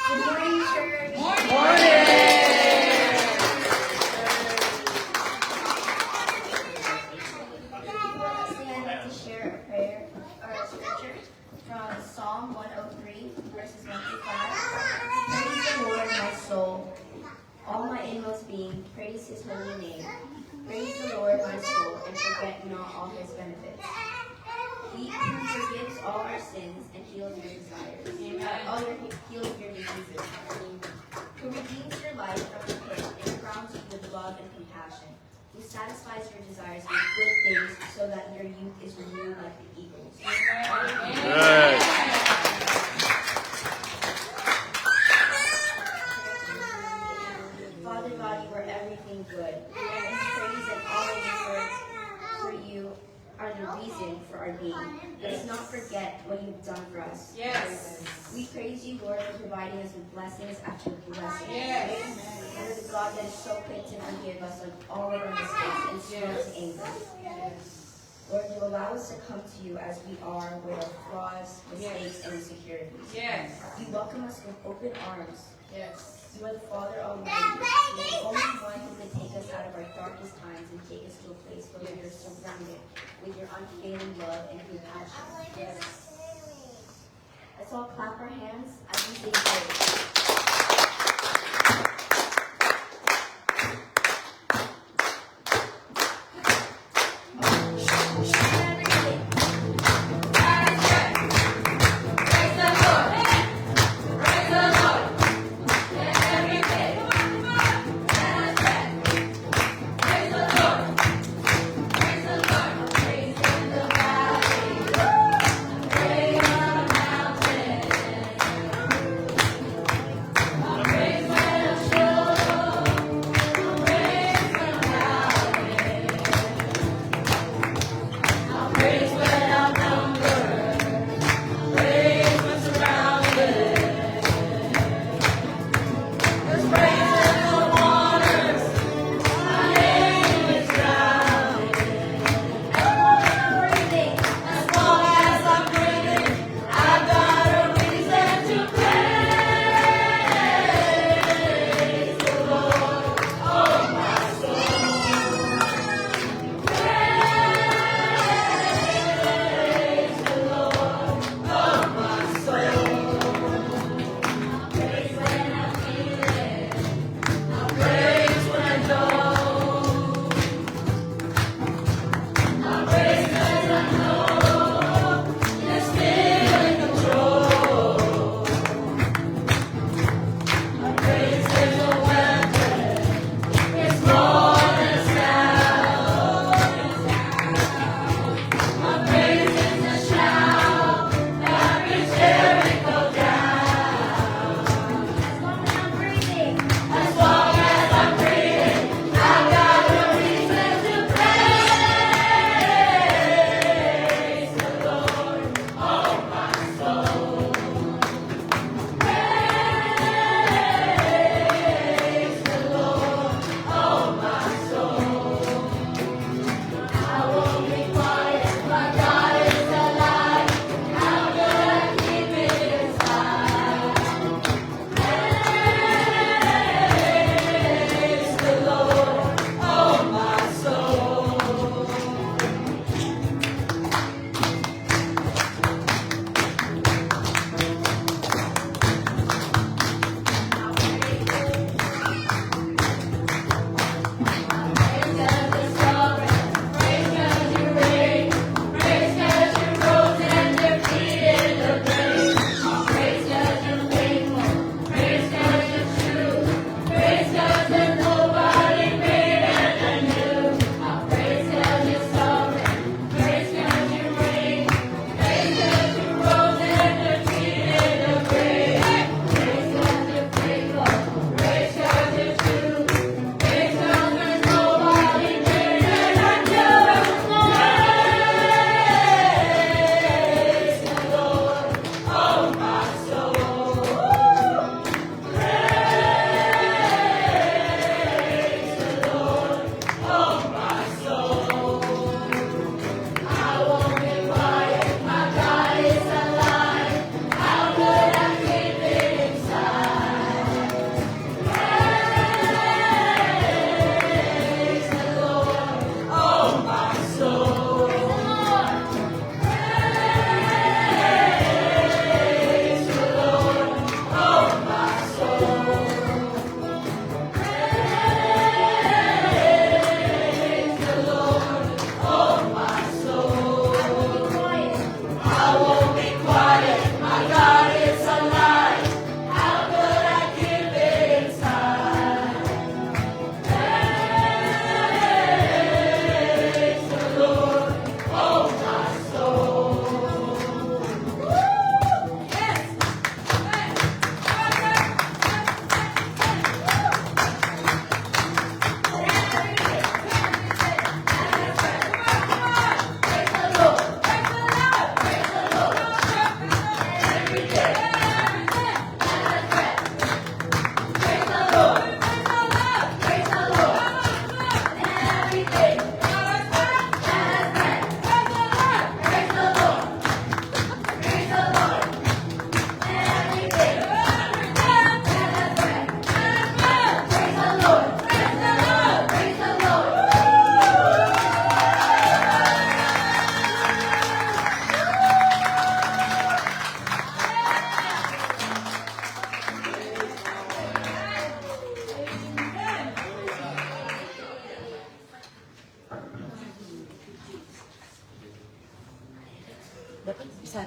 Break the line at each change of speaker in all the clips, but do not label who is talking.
Good morning, church. I'd like to share a prayer or a scripture from Psalm 103, verses 1 through 5. Praise the Lord, my soul. All my inmost being, praise his holy name. Praise the Lord, my soul, and forget not all his benefits. He who forgives all our sins and heals your desires. Heals your diseases. Who redeems your life from the pit and crowns you with love and compassion. Who satisfies your desires with good things so that your youth is renewed like the eagles. Father God, you are everything good. And praise and honor for you are the reason for our being. Let us not forget what you've done for us.
Yes.
We praise you, Lord, for providing us with blessings after blessings.
Yes.
You are the God that is so quick to forgive us of all of our mistakes and slow to anger. Lord, you allow us to come to you as we are with our flaws, mistakes, and insecurities.
Yes.
You welcome us with open arms.
Yes.
You are the Father Almighty. You are the only one who can take us out of our darkest times and take us to a place where we are surrounded with your unfailing love and compassion. Yes. Let's all clap our hands as we sing praise.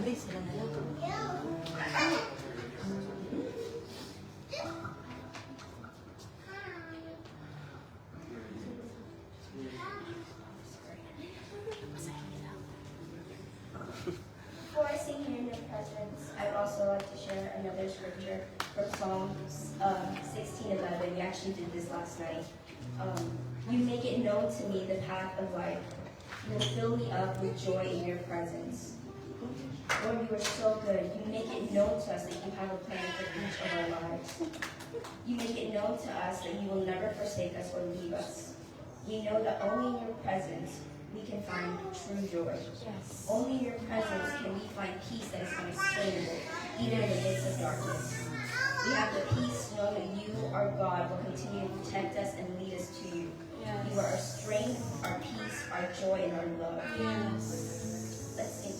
Sabi, sila na lang.
Before I sing here in your presence, I'd also like to share another scripture from Psalms 16:11. We actually did this last night. You make it known to me the path of life. You will fill me up with joy in your presence. Lord, you are so good. You make it known to us that you have a plan for each of our lives. You make it known to us that you will never forsake us or leave us. We know that only in your presence we can find true joy.
Yes.
Only in your presence can we find peace that is unexplainable, even in the midst of darkness. We have the peace knowing that you, our God, will continue to protect us and lead us to you.
Yes.
You are our strength, our peace, our joy, and our love.
Yes.
Let's sing.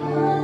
Oh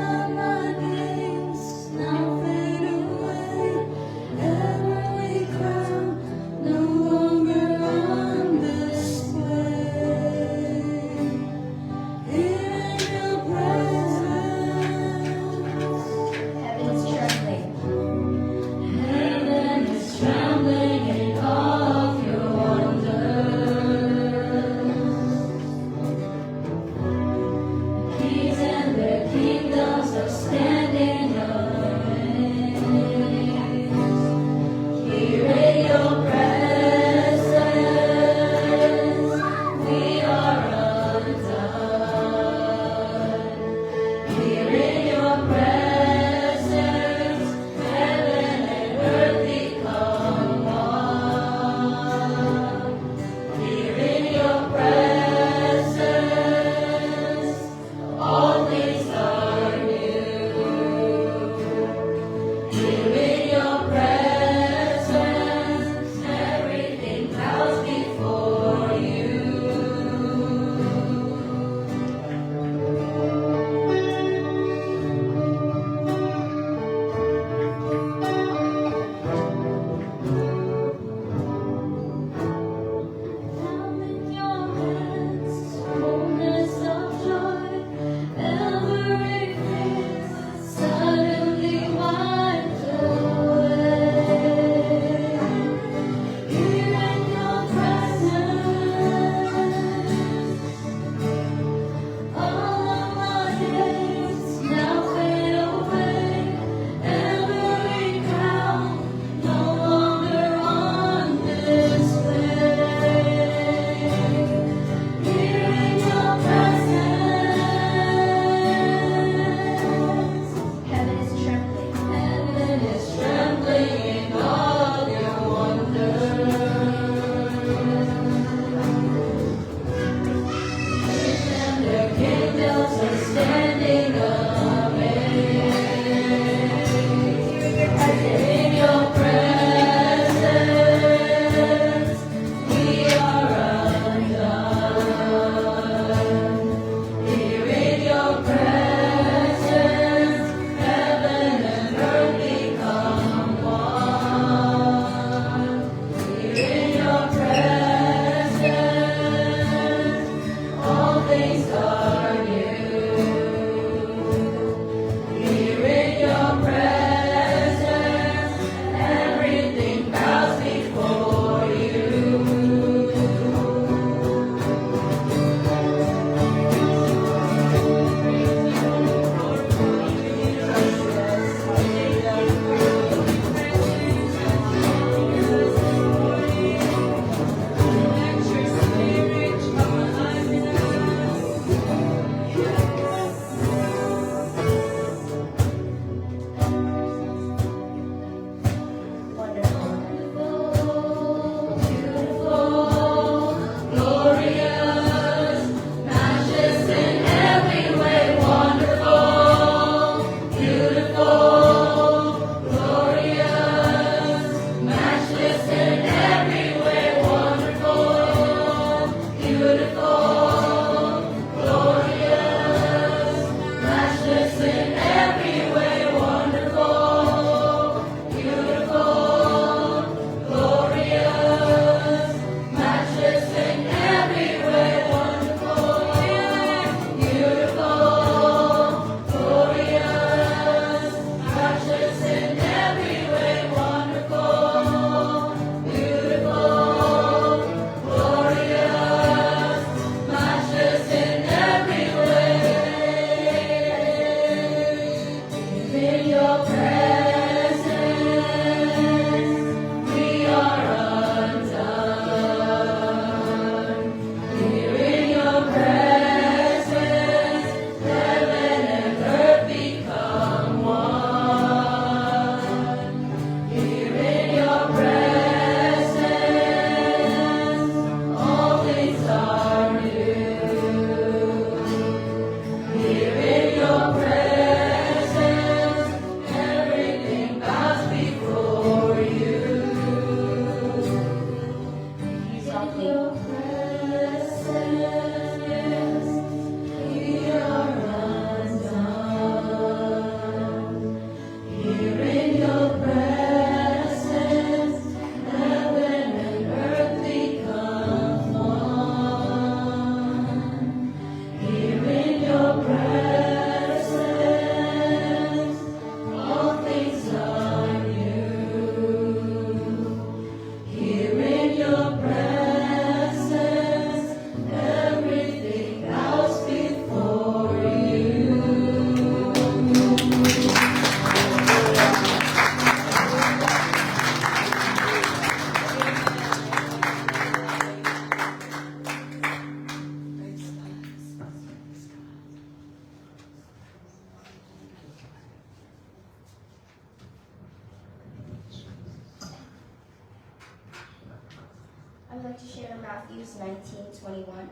going to share Matthew 19:21.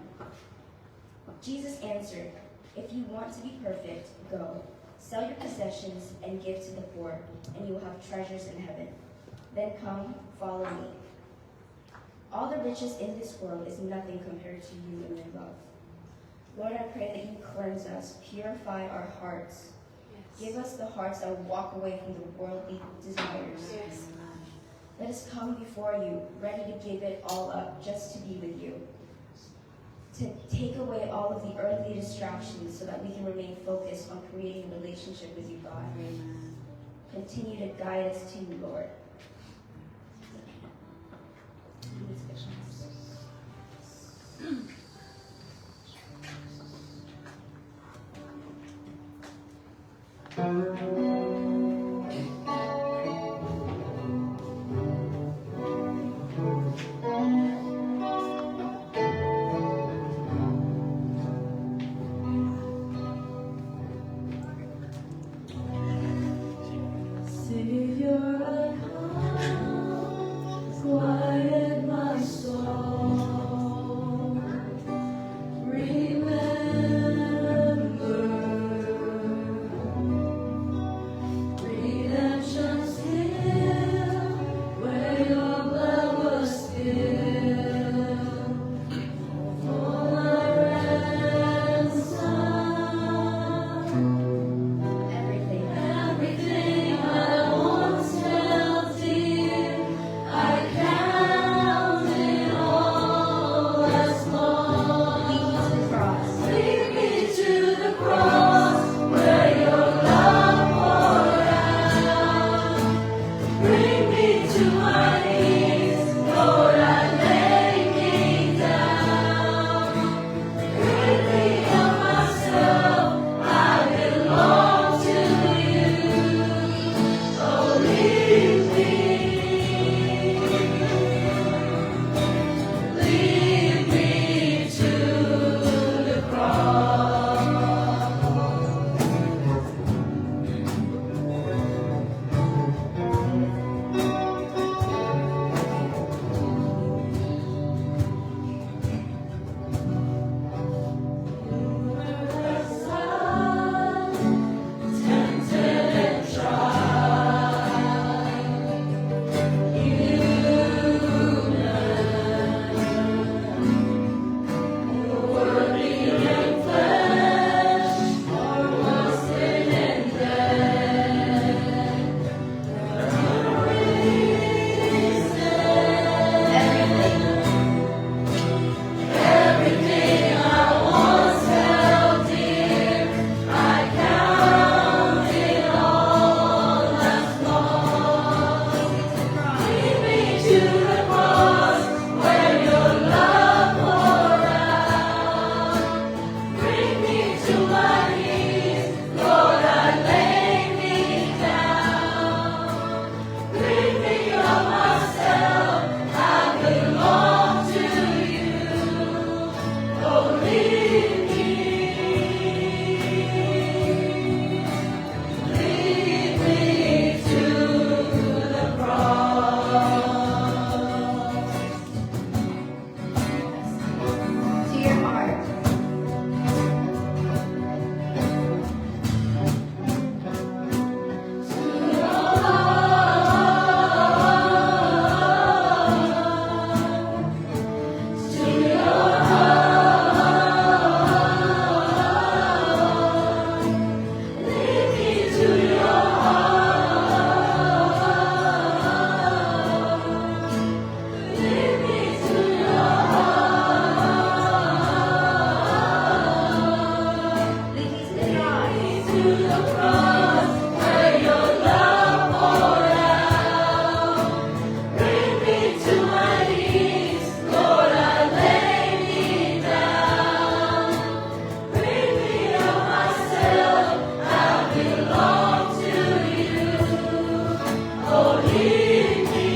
Jesus answered, "If you want to be perfect, go, sell your possessions and give to the poor, and you will have treasures in heaven. Then come, follow me." All the riches in this world is nothing compared to you and your love. Lord, I pray that you cleanse us, purify our hearts. Give us the hearts that will walk away from the worldly desires.
Yes.
Let us come before you, ready to give it all up just to be with you. To take away all of the earthly distractions so that we can remain focused on creating a relationship with you, God.
Amen.
Continue to guide us to you, Lord.
Savior, quiet my soul. Remember, redemption still, where your blood was spilled for my ransom.
Everything.
Everything I once held dear, I count it all as lost.
Lead me to the cross.
Lead me to the cross where your love poured out. Bring me to my knees, Lord, I lay me down. Rid me of myself, I belong to you. Oh, lead me to the cross. Tempted and tried, you worthy in flesh, or was sin and death. Everything I once held dear, I count it all as lost. Lead me to the cross where your love poured out. Bring me to my knees, Lord, I lay me down. Rid me of myself, I belong to you. Oh, lead me to the cross.
To your heart.
To your heart. Lead me to your heart. Lead me to your heart.
Lead me to the cross.
To the cross where your love poured out. Bring me to my knees, Lord, I lay me down. Rid me of myself, I belong to you. Oh, lead me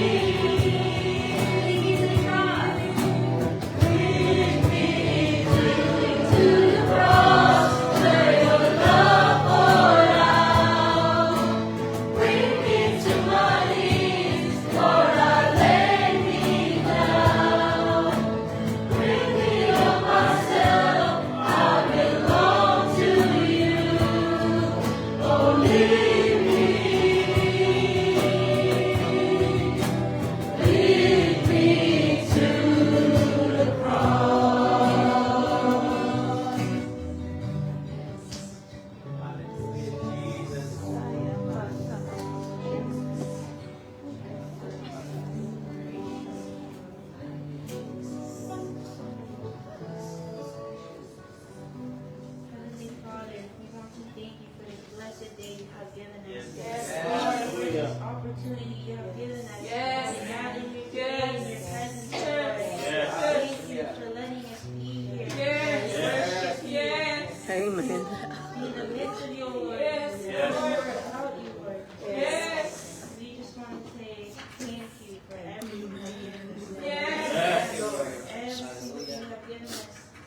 Lead me to the cross.
Lead me to the cross where your love poured out.
have given us.
Yes.
Lord, for this opportunity you have given us.
Yes.
To gather here today
Yes.
in your presence,
Yes.
Lord.
Yes.
Thank you for letting us be here.
Yes.
Worship you.
Yes.
Amen.
Be in the midst of your word.
Yes.
Yes. Lord, without you, Lord.
Yes.
We just want to say thank you for everything you have given us.
Yes.
Everything you have given us.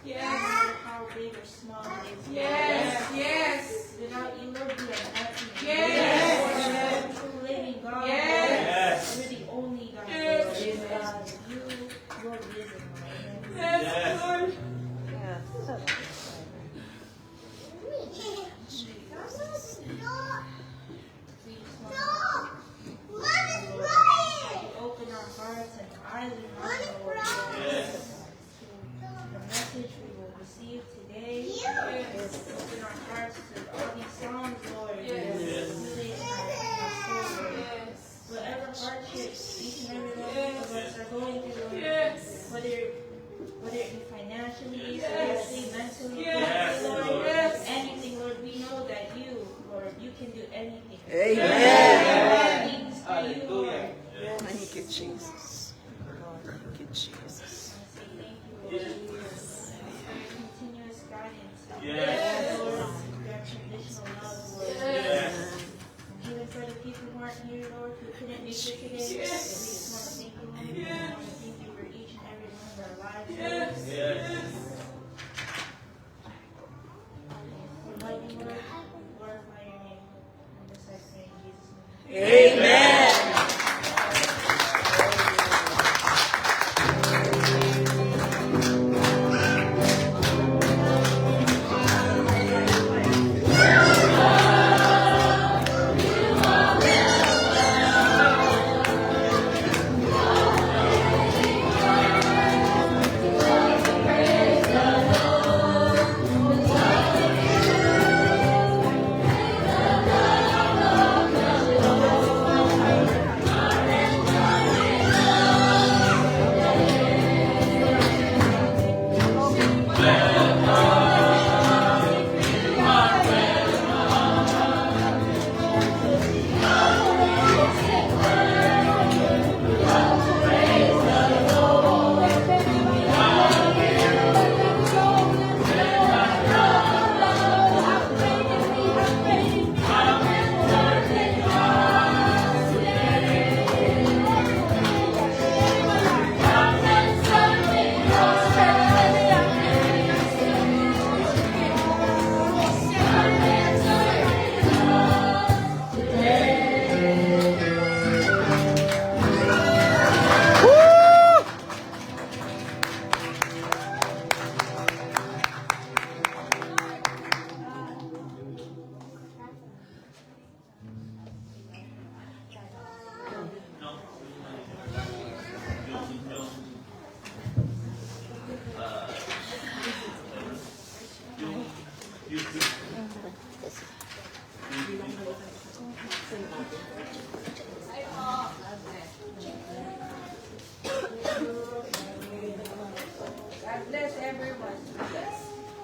Yes.
No matter how big or small it is.
Yes. Yes.
Without you, Lord, we are nothing.
Yes.
Lord, you are the true living God.
Yes.
You're the only God.
Yes.
Lord. You will live in my
Yes, Lord.
We just want to open our hearts and eyes and hearts, Lord, to the message we will receive today. Open our hearts to all these songs, Lord.
Yes.
Put it in our soul, Lord.
Yes.
Whatever hardships each and every one of us are going through, Lord,
Yes.
whether it be financially,
Yes.
spiritually, mentally,
Yes.
physically, Lord,
Yes.
anything, Lord, we know that you, Lord, you can do anything.
Amen.
Things for you, Lord.
Thank you, Jesus. Thank you, Jesus.
I say thank you, Lord. For your continuous guidance.
Yes.
Lord, your unconditional love, Lord.
Yes.
Even for the people who aren't here, Lord, who couldn't make it today, we
Yes.
just want to thank you, Lord. We
Yes.
want to thank you for each and every one of our lives, Lord.
Yes. Yes.
We love you, Lord. Glorify your name. And this I pray in Jesus' name.
Amen.
God bless everyone.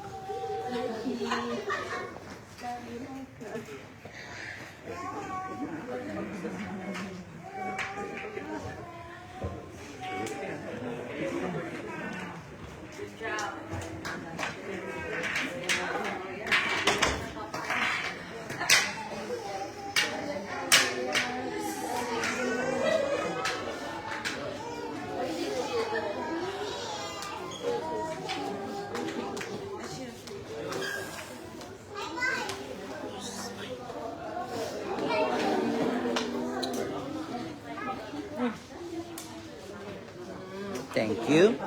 Thank you.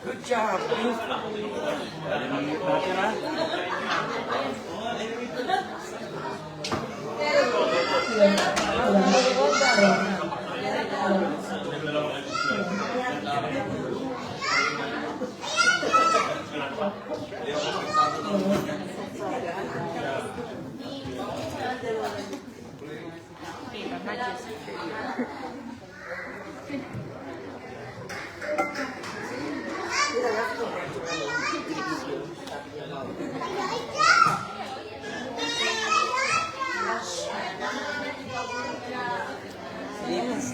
Good job. Yes,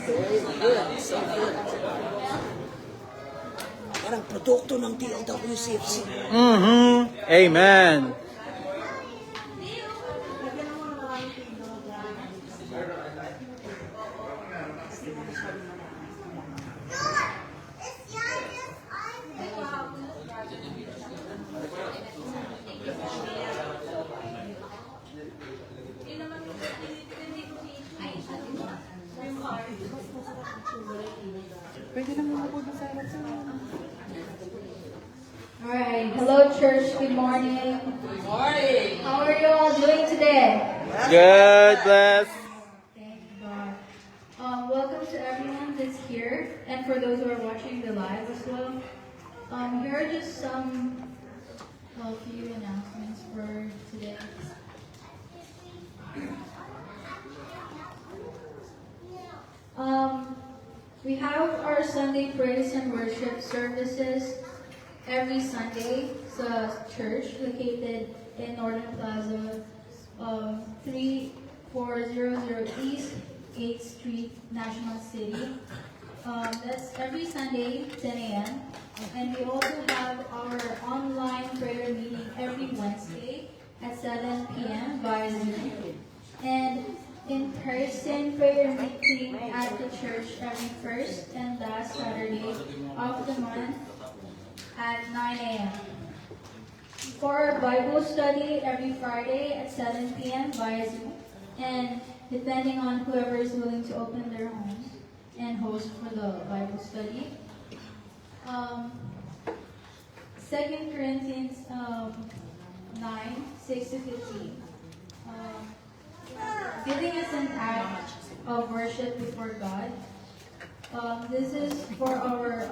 very good. So good. Parang produkto ng TLWCFC.
Amen.
Alright, hello church, good morning. Good morning. How are you all doing today?
Good, bless.
Thank God. Welcome to everyone that's here, and for those who are watching the live as well. Here are just some few announcements for today. We have our Sunday praise and worship services every Sunday. It's a church located in Northern Plaza, 3400 East 8th Street, National City. That's every Sunday, 10 a.m. And we also have our online prayer meeting every Wednesday at 7 p.m. via Zoom. And in-person prayer meeting at the church every first and last Saturday of the month at 9 a.m. For our Bible study every Friday at 7 p.m. via Zoom, and depending on whoever is willing to open their homes and host for the Bible study. 2 Corinthians 9:6-15. Giving us an act of worship before God. This is for our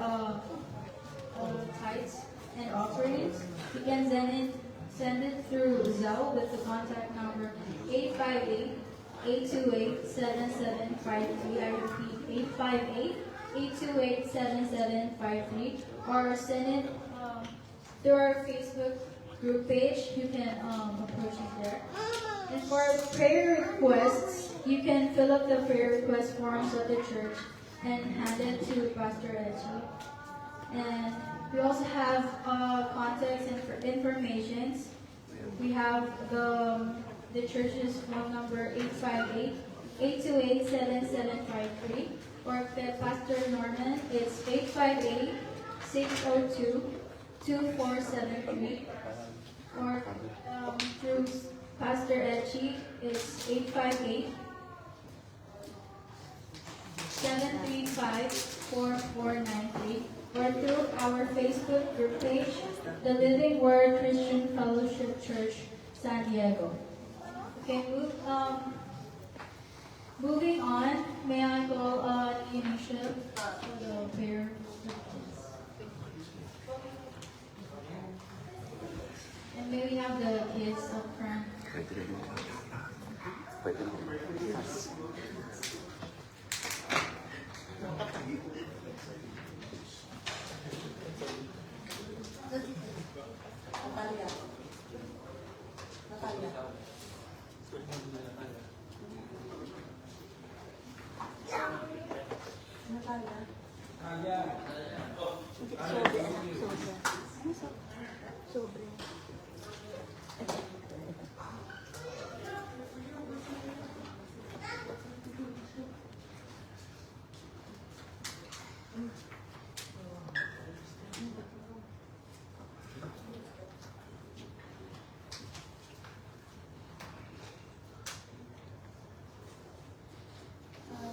tithes and offerings. You can send it through Zelle with the contact number 858-828-7753. I repeat, 858-828-7753. Or send it through our Facebook group page. You can approach it there. And for prayer requests, you can fill up the prayer request forms at the church and hand it to Pastor Echi. And we also have contacts and informations. We have the church's phone number 858-828-7753. Or Pastor Norman, it's 858-602-2473. Or through Pastor Echi, it's 858-735-4493. Or through our Facebook group page, The Living Word Christian Fellowship Church, San Diego. Okay, moving on, may I call Yanisha for the prayer request. And may we have the kids up front.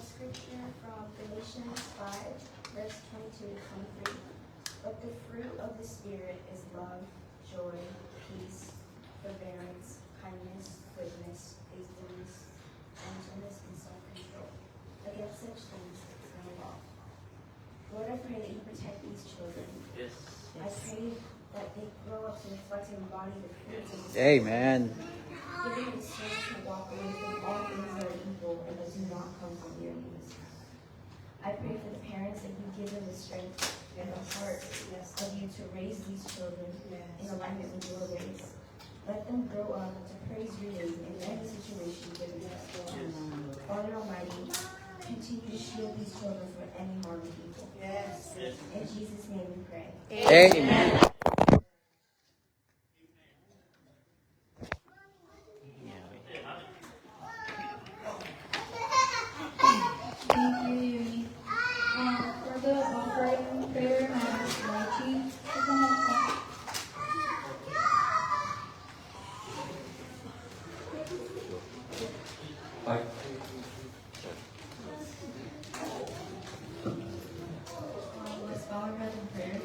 Scripture from Galatians 5, verse 22-23. But the fruit of the Spirit is love, joy, peace, forbearance, kindness, goodness, faithfulness, gentleness, and self-control. Against such things there is no law. Lord, I pray that you protect these children.
Yes.
I pray that they grow up to reflect and embody the fruits of the Spirit.
Amen.
Give them the strength to walk away from all things that are evil and that do not come from I pray for the parents that you give them the strength and the heart of you to raise these children in alignment with your ways. Let them grow up to praise your name in any situation given them. Father Almighty, continue to shield these children from any harm and evil.
Yes.
In Jesus' name we pray.
Amen.
Thank you, Yuni. For the offering prayer, Lychee, come up.
Let's bow our heads in prayer.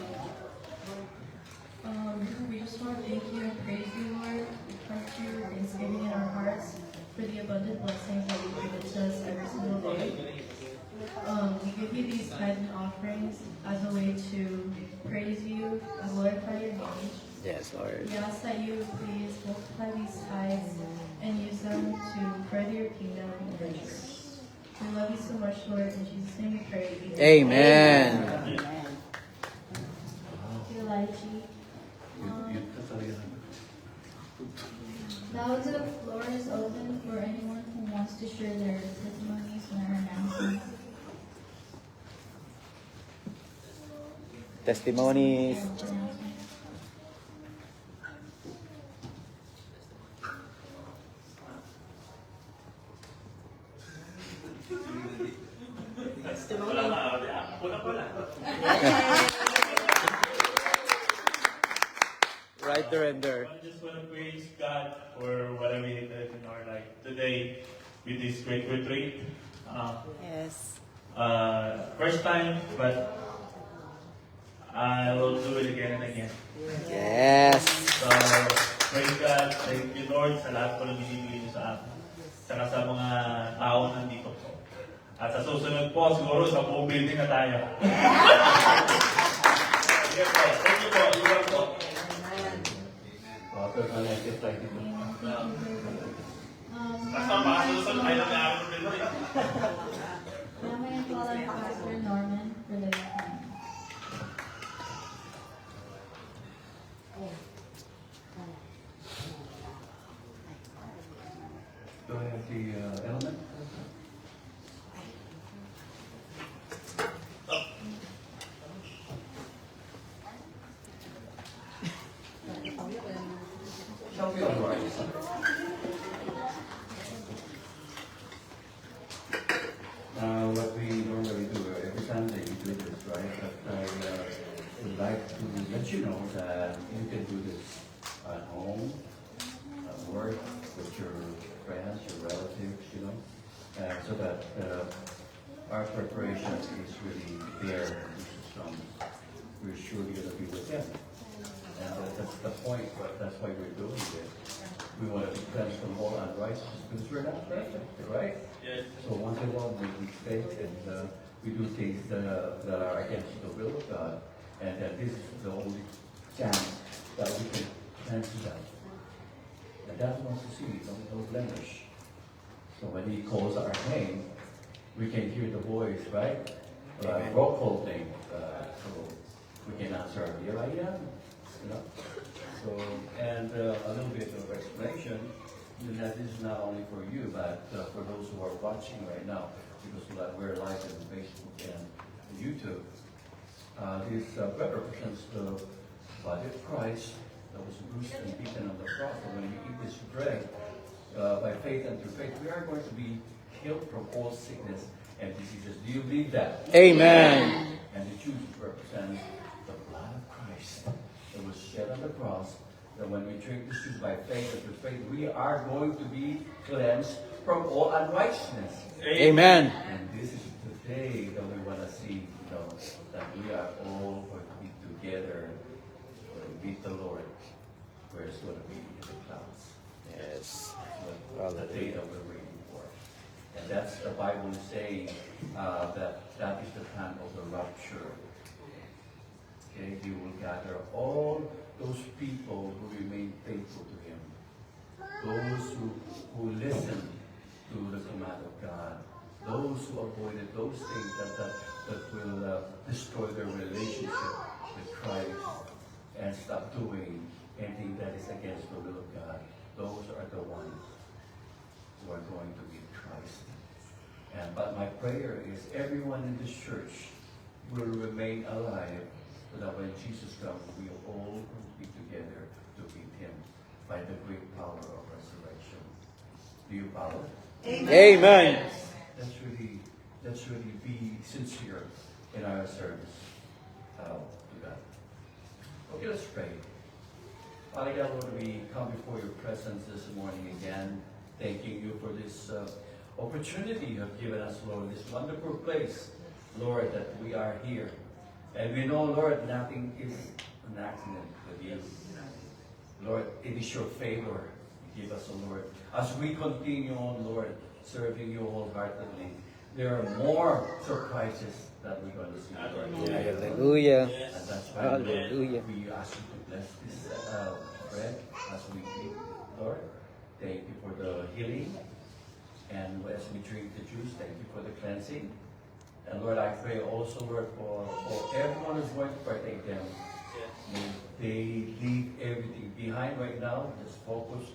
We just want to thank you and praise you, Lord. We come to you with thanksgiving in our hearts for the abundant blessings that you give to us every single day. We give you these tithes and offerings as a way to praise you and glorify your name.
Yes, Lord.
We ask that you please multiply these tithes and use them to further your kingdom and your church. We love you so much, Lord. In Jesus' name we pray.
Amen.
Thank you, Lychee. Now the floor is open for anyone who wants to share their testimonies and their announcements.
Testimonies. Right surrender.
I just want to praise God for whatever He did in our life today with this great retreat.
Yes.
First time, but I will do it again and again.
Yes.
So, praise God. Thank you, Lord, sa lahat po ng binibigay niyo sa akin. Saka sa mga tao nandito po. At sa susunod po, siguro sa buong building na tayo. Sige po. Thank you po. Iwan po. Basta makasusunod tayo ng araw ng building.
Now may I call on Pastor Norman for the
Do I have the element? Shall we all rise? What we normally do every Sunday, we do this, right? But I would like to let you know that you can do this at home, at work, with your friends, your relatives, you know, so that our preparation is really there. We're surely going to be with them. And that's the point, but that's why we're doing it. We want to be cleansed from all unrighteousness because we're not perfect, right?
Yes.
So once in a while we mistake and we do things that are against the will of God, and that this is the only chance that we can cleanse them. And God wants to see no blemish. So when He calls our name, we can hear the voice, right? Roll call name. So we can answer, "Here I am." You know. So and a little bit of explanation. That this is not only for you, but for those who are watching right now, because we're live on Facebook and YouTube. This represents the body of Christ that was bruised and beaten on the cross. And when you eat this bread, by faith and through faith, we are going to be healed from all sickness and diseases. Do you believe that?
Amen.
And the juice represents the blood of Christ that was shed on the cross. That when we drink this juice by faith and through faith, we are going to be cleansed from all unrighteousness.
Amen.
And this is the day that we want to see, that we are all going to be together to meet the Lord, where it's going to be in the clouds.
Yes.
That's the day that we're waiting for. And that's the Bible is saying that is the time of the rapture. Okay, He will gather all those people who remain faithful to Him, those who listen to the command of God, those who avoided those things that will destroy their relationship with Christ and stop doing anything that is against the will of God. Those are the ones who are going to be Christ. But my prayer is everyone in this church will remain alive so that when Jesus comes, we all will be together to meet him by the great power of resurrection. Do you follow?
Amen.
Let's really be sincere in our service to God. Okay, let's pray. Father God, Lord, we come before your presence this morning again, thanking you for this opportunity you have given us, Lord, this wonderful place, Lord, that we are here. And we know, Lord, nothing is an accident with you. Lord, it is your favor you give us, Lord. As we continue on, Lord, serving you wholeheartedly, there are more surprises that we're going to see, Lord.
Hallelujah.
And that's why,
Hallelujah.
Lord, we ask you to bless this bread as we eat, Lord. Thank you for the healing. And as we drink the juice, thank you for the cleansing. And Lord, I pray also, Lord, for everyone who's going to partake them. May they leave everything behind right now. Just focus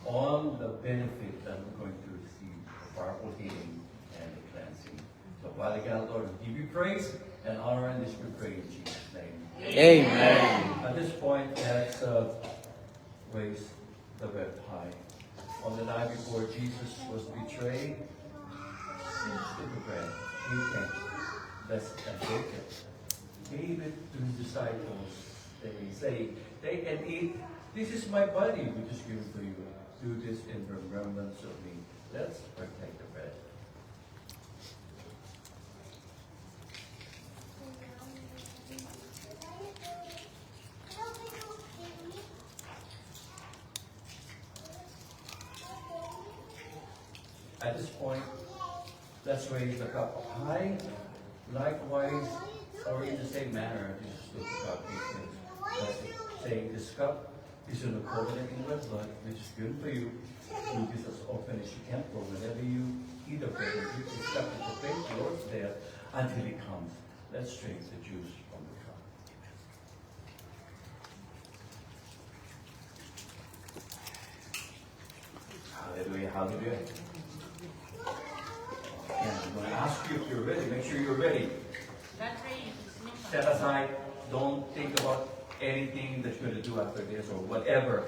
on the benefit that we're going to receive, the powerful healing and the cleansing. So, Father God, Lord, we give you praise and honor, and this we pray in Jesus' name.
Amen.
At this point, let's raise the bread high. On the night before Jesus was betrayed, he took the bread, he thanked, blessed and broke it, gave it to his disciples. They say, take and eat. This is my body, which is given for you. Do this in remembrance of me. Let's partake the bread. At this point, let's raise the cup high. Likewise, or in the same manner, this is the cup. Saying this cup is in the covenant in my blood, which is good for you. Do this as often as you can, for whenever you eat of it, you accept the faith the Lord's death until he comes. Let's drink the juice from the cup. Hallelujah, hallelujah. And I'm going to ask you if you're ready. Make sure you're ready. Set aside. Don't think about anything that you're going to do after this or whatever.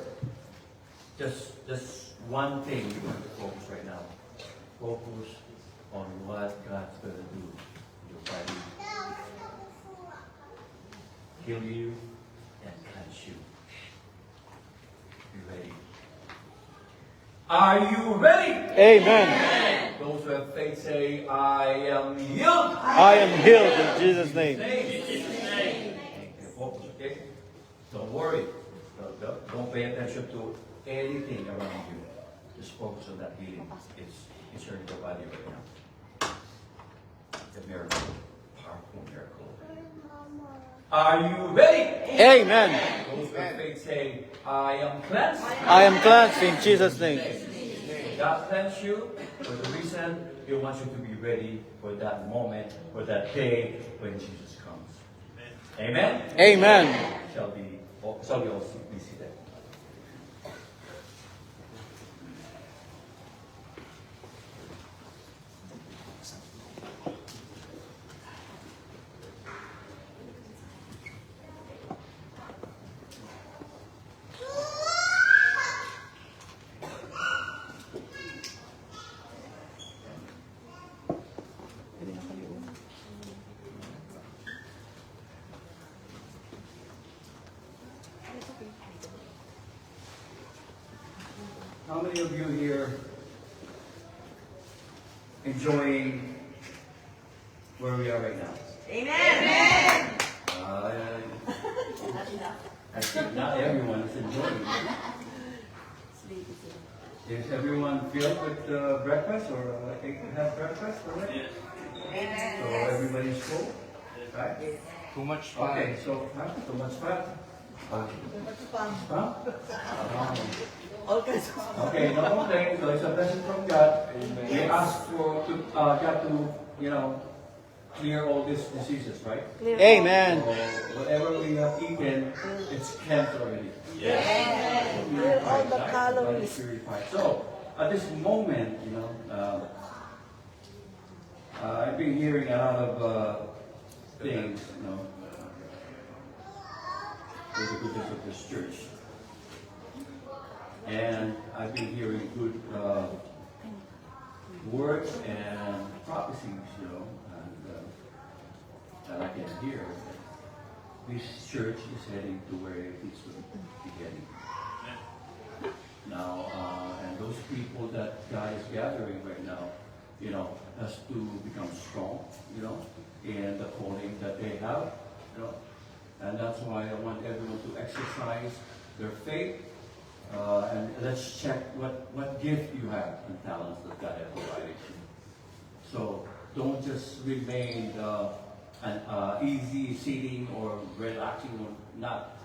Just one thing you're going to focus right now. Focus on what God's going to do in your body. Heal you and cleanse you. Be ready. Are you ready?
Amen.
Those who have faith say, I am healed.
I am healed in Jesus' name.
Focus, okay? Don't worry. Don't pay attention to anything around you. Just focus on that healing. It's hurting your body right now. The miracle. Powerful miracle. Are you ready?
Amen.
Those who have faith say, I am cleansed.
I am cleansed in Jesus' name.
God cleansed you for the reason He wants you to be ready for that moment, for that day when Jesus comes. Amen?
Amen.
Shall we all be seated? How many of you here enjoying where we are right now?
Amen.
I think not everyone is enjoying it. Is everyone filled with breakfast or have breakfast already? So everybody's full? Right?
Too much
Okay, so too much fat? Huh?
All kinds of
Okay, no complaint. So it's a blessing from God. We ask for God to, clear all these diseases, right?
Amen.
So whatever we have eaten, it's cleansed already.
Yes.
Clear all the
Right?
calories.
Body purified. So at this moment, I've been hearing a lot of things, for the goodness of this church. And I've been hearing good words and prophecies, that I can hear. This church is heading to where it's beginning. Now, and those people that God is gathering right now, has to become strong, in the calling that they have, And that's why I want everyone to exercise their faith. And let's check what gift you have and talents that God has provided you. So don't just remain an easy sitting or relaxing or not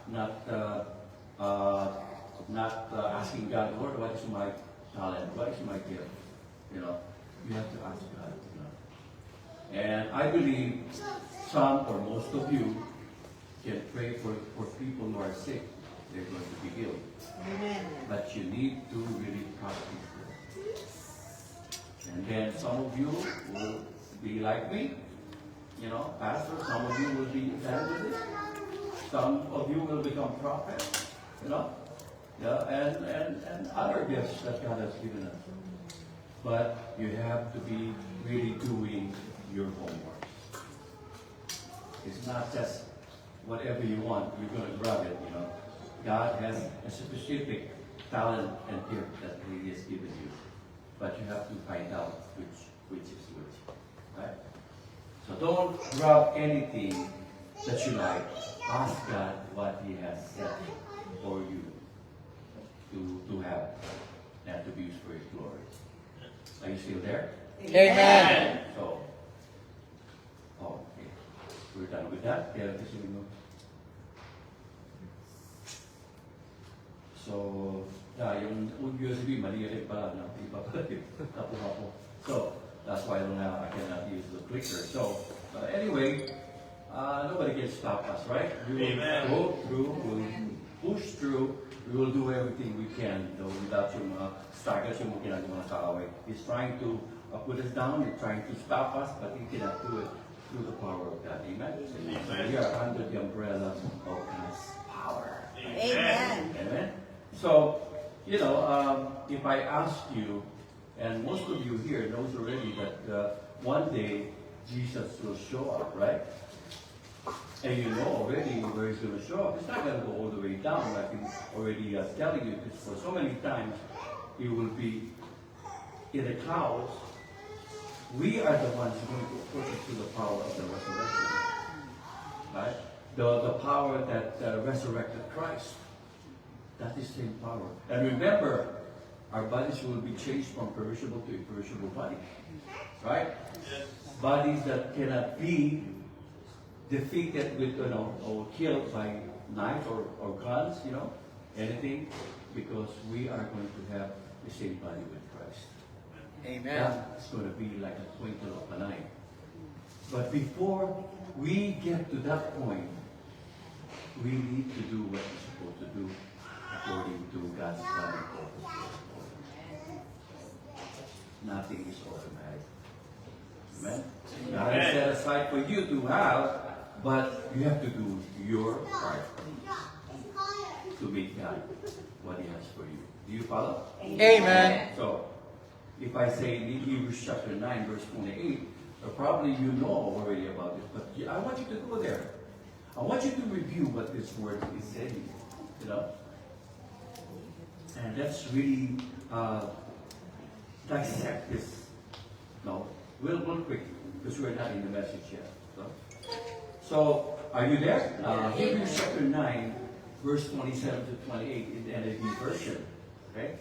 asking God, Lord, what is my talent? What is my gift? You have to ask God. And I believe some or most of you can pray for people who are sick. They're going to be healed.
Amen.
But you need to really practice this. And then some of you will be like me, pastor. Some of you will be evangelists. Some of you will become prophets, and other gifts that God has given us. But you have to be really doing your homework. It's not just whatever you want, you're going to grab it, God has a specific talent and gift that He has given you. But you have to find out which is which. Right? So don't grab anything that you like. Ask God what He has set for you to have and to be used for His glory. Are you still there?
Amen.
So, okay. We're done with that. Yeah, this will move. So, yung USB, mali rin pala, iba pala yung tapo-tapo. So, that's why I cannot use the clicker. So, anyway, nobody can stop us, right? We will
Amen.
go through, we'll push through, we will do everything we can, without yung mga starters yung ginagawa ng kaaway. He's trying to put us down, he's trying to stop us, but he cannot do it through the power of God. Amen? So we are under the umbrella of God's power.
Amen.
Amen? So, if I ask you, and most of you here knows already that one day Jesus will show up, right? And you know already where He's going to show up. It's not going to go all the way down, like I'm already telling you, because for so many times He will be in the clouds. We are the ones who are going to approach it through the power of the resurrection, right? The power that resurrected Christ. That is the same power. And remember, our bodies will be changed from perishable to imperishable body. Right?
Yes.
Bodies that cannot be defeated with, or killed by knives or guns, anything, because we are going to have the same body with Christ.
Amen.
It's going to be like a twinkle of an eye. But before we get to that point, we need to do what we're supposed to do according to God's plan and purpose. Nothing is automatic. Amen? God has set aside for you to have, but you have to do your part to make God what He has for you. Do you follow?
Amen.
So, if I say in Hebrews chapter 9, verse 28, probably you know already about this, but I want you to go there. I want you to review what this word is saying, And let's really dissect this. No, we'll quick, because we're not in the message yet. So are you there? Hebrews chapter 9, verse 27 to 28 in the NIV version. Okay?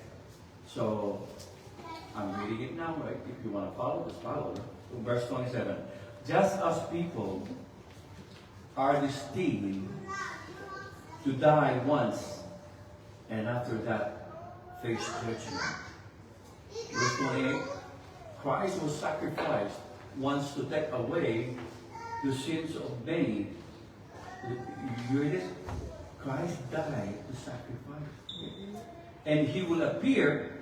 So I'm reading it now, right? If you want to follow, just follow. Verse 27. Just as people are destined to die once, and after that face judgment. Verse 28, Christ was sacrificed once to take away the sins of many. You hear this? Christ died to sacrifice. And he will appear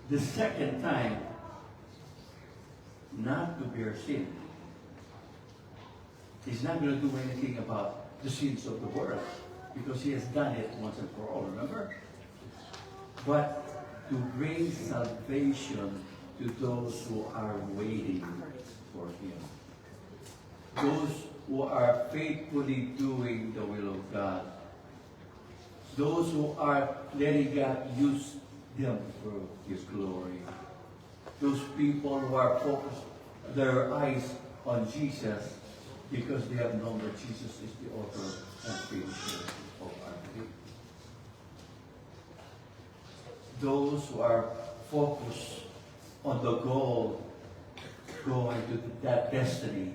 the second time not to bear sin. He's not going to do anything about the sins of the world because he has done it once and for all, remember? But to bring salvation to those who are waiting for him. Those who are faithfully doing the will of God. Those who are letting God use them for his glory. Those people who are focused their eyes on Jesus because they have known that Jesus is the author and finisher of our faith. Those who are focused on the goal, going to that destiny,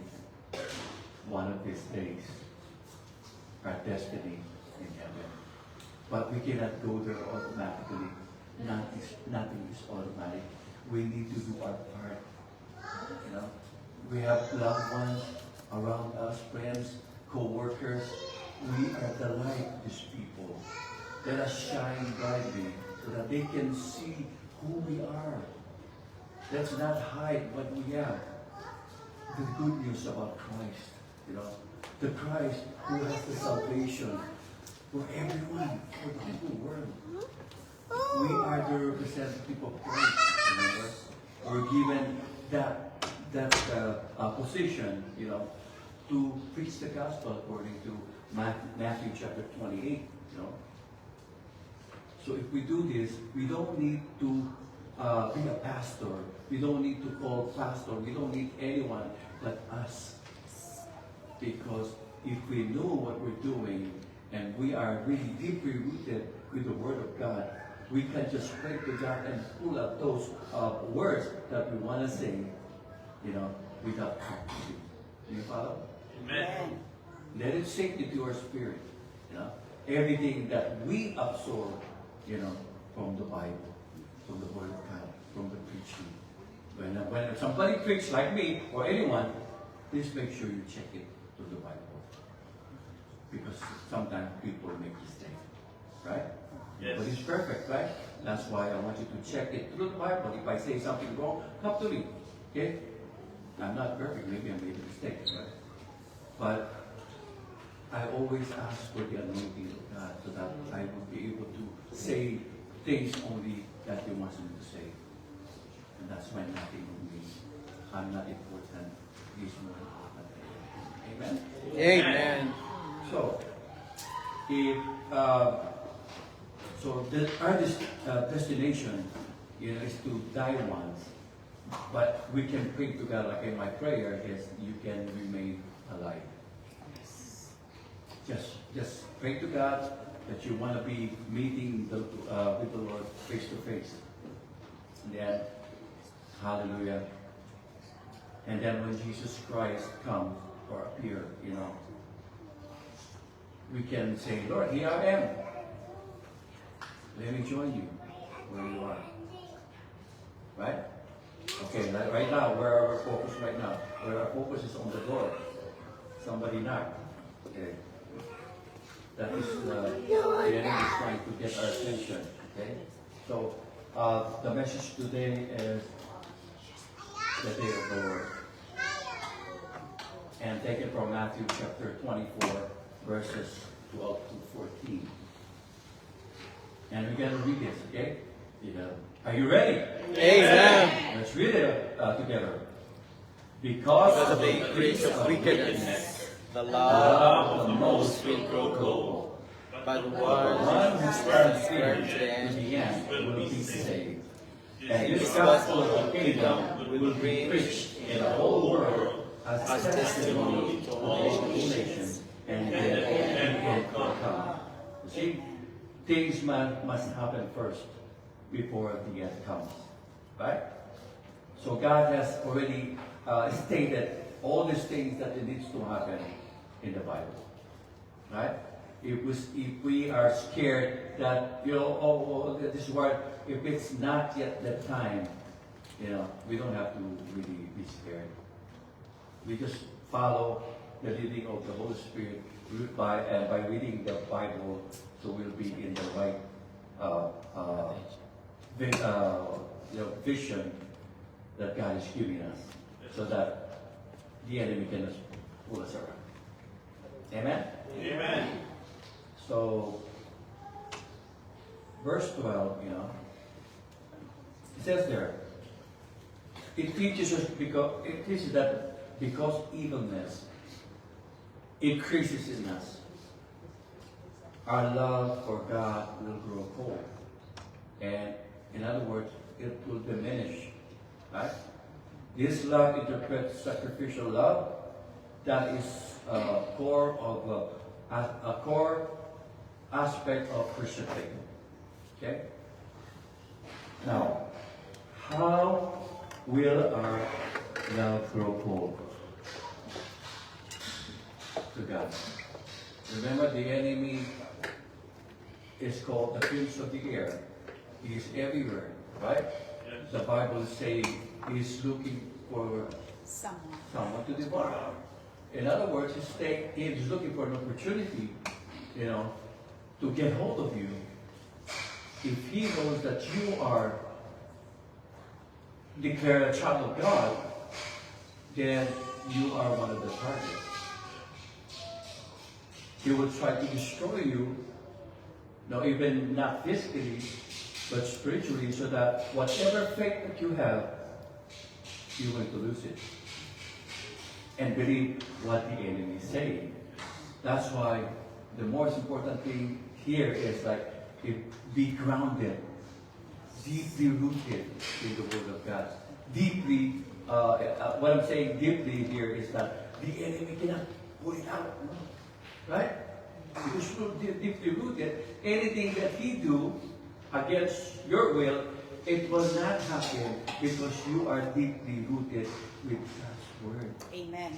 one of these days, our destiny in heaven. But we cannot go there automatically. Nothing is automatic. We need to do our part. You know, we have loved ones around us, friends, co-workers. We are the light to these people. Let us shine brightly so that they can see who we are. Let's not hide what we have. The good news about Christ, you know, the Christ who has the salvation for everyone, for the whole world. We are the representative of Christ, remember? We're given that position, you know, to preach the gospel according to Matthew chapter 28, you know. So if we do this, we don't need to be a pastor. We don't need to call pastor. We don't need anyone but us. Because if we know what we're doing and we are really deeply rooted with the Word of God, we can just pray to God and pull out those words that we want to say, you know, without practicing. Do you follow?
Amen.
Let it sink into our spirit. You know, everything that we absorb, you know, from the Bible, from the Word of God, from the preaching. When somebody preaches like me or anyone, please make sure you check it to the Bible, because sometimes people make mistakes, right?
Yes.
But it's perfect, right? That's why I want you to check it through the Bible. If I say something wrong, come to me. Okay? I'm not perfect. Maybe I made a mistake, right? But I always ask for the anointing of God so that I will be able to say things only that He wants me to say. And that's why nothing with me. I'm not important. He's more important. Amen?
Amen.
So, if our destination, you know, is to die once, but we can pray to God. Like in my prayer is, you can remain alive. Just pray to God that you want to be meeting with the Lord face to face. And then, hallelujah. And then when Jesus Christ comes or appear, you know, we can say, Lord, here I am. Let me join you where you are. Right? Okay, right now, where are our focus right now? Where our focus is on the door. Somebody knock. Okay. That is the enemy is trying to get our attention. Okay? So, the message today is the day of the Lord. And taken from Matthew chapter 24, verses 12 to 14. And we're going to read this, okay? Are you ready?
Amen.
Let's read it together. Because of the
increase of wickedness, the
love
love
of the most will grow cold.
but
The
one
one who stands
firm
firm
to the
to
end
the end will be saved. And
This
this gospel of the kingdom will be
preached
preached in the whole world as
as
testimony to all nations, and then the end will come. You see, things must happen first before the end comes. Right? So God has already stated all these things that it needs to happen in the Bible. Right? if we are scared that, this is what, if it's not yet the time, we don't have to really be scared. We just follow the leading of the Holy Spirit by reading the Bible, so we'll be in the right vision that God is giving us, so that the enemy cannot pull us around. Amen?
Amen.
So, verse 12, it says there, it teaches that because evilness increases in us, our love for God will grow cold. And in other words, it will diminish. Right? This love interprets sacrificial love. That is a core aspect of Christian faith. Okay? Now, how will our love grow cold to God? Remember, the enemy is called the prince of the air. He is everywhere, right?
Yes.
The Bible is saying he's looking for someone to devour. In other words, he's looking for an opportunity, to get hold of you. If he knows that you are declared a child of God, then you are one of the targets. He will try to destroy you, even not physically, but spiritually, so that whatever faith that you have, you're going to lose it. And believe what the enemy is saying. That's why the most important thing here is be grounded, deeply rooted in the Word of God. Deeply, what I'm saying deeply here is that the enemy cannot pull it out. Right? Because you're deeply rooted, anything that he do against your will, it will not happen because you are deeply rooted with God's Word.
Amen.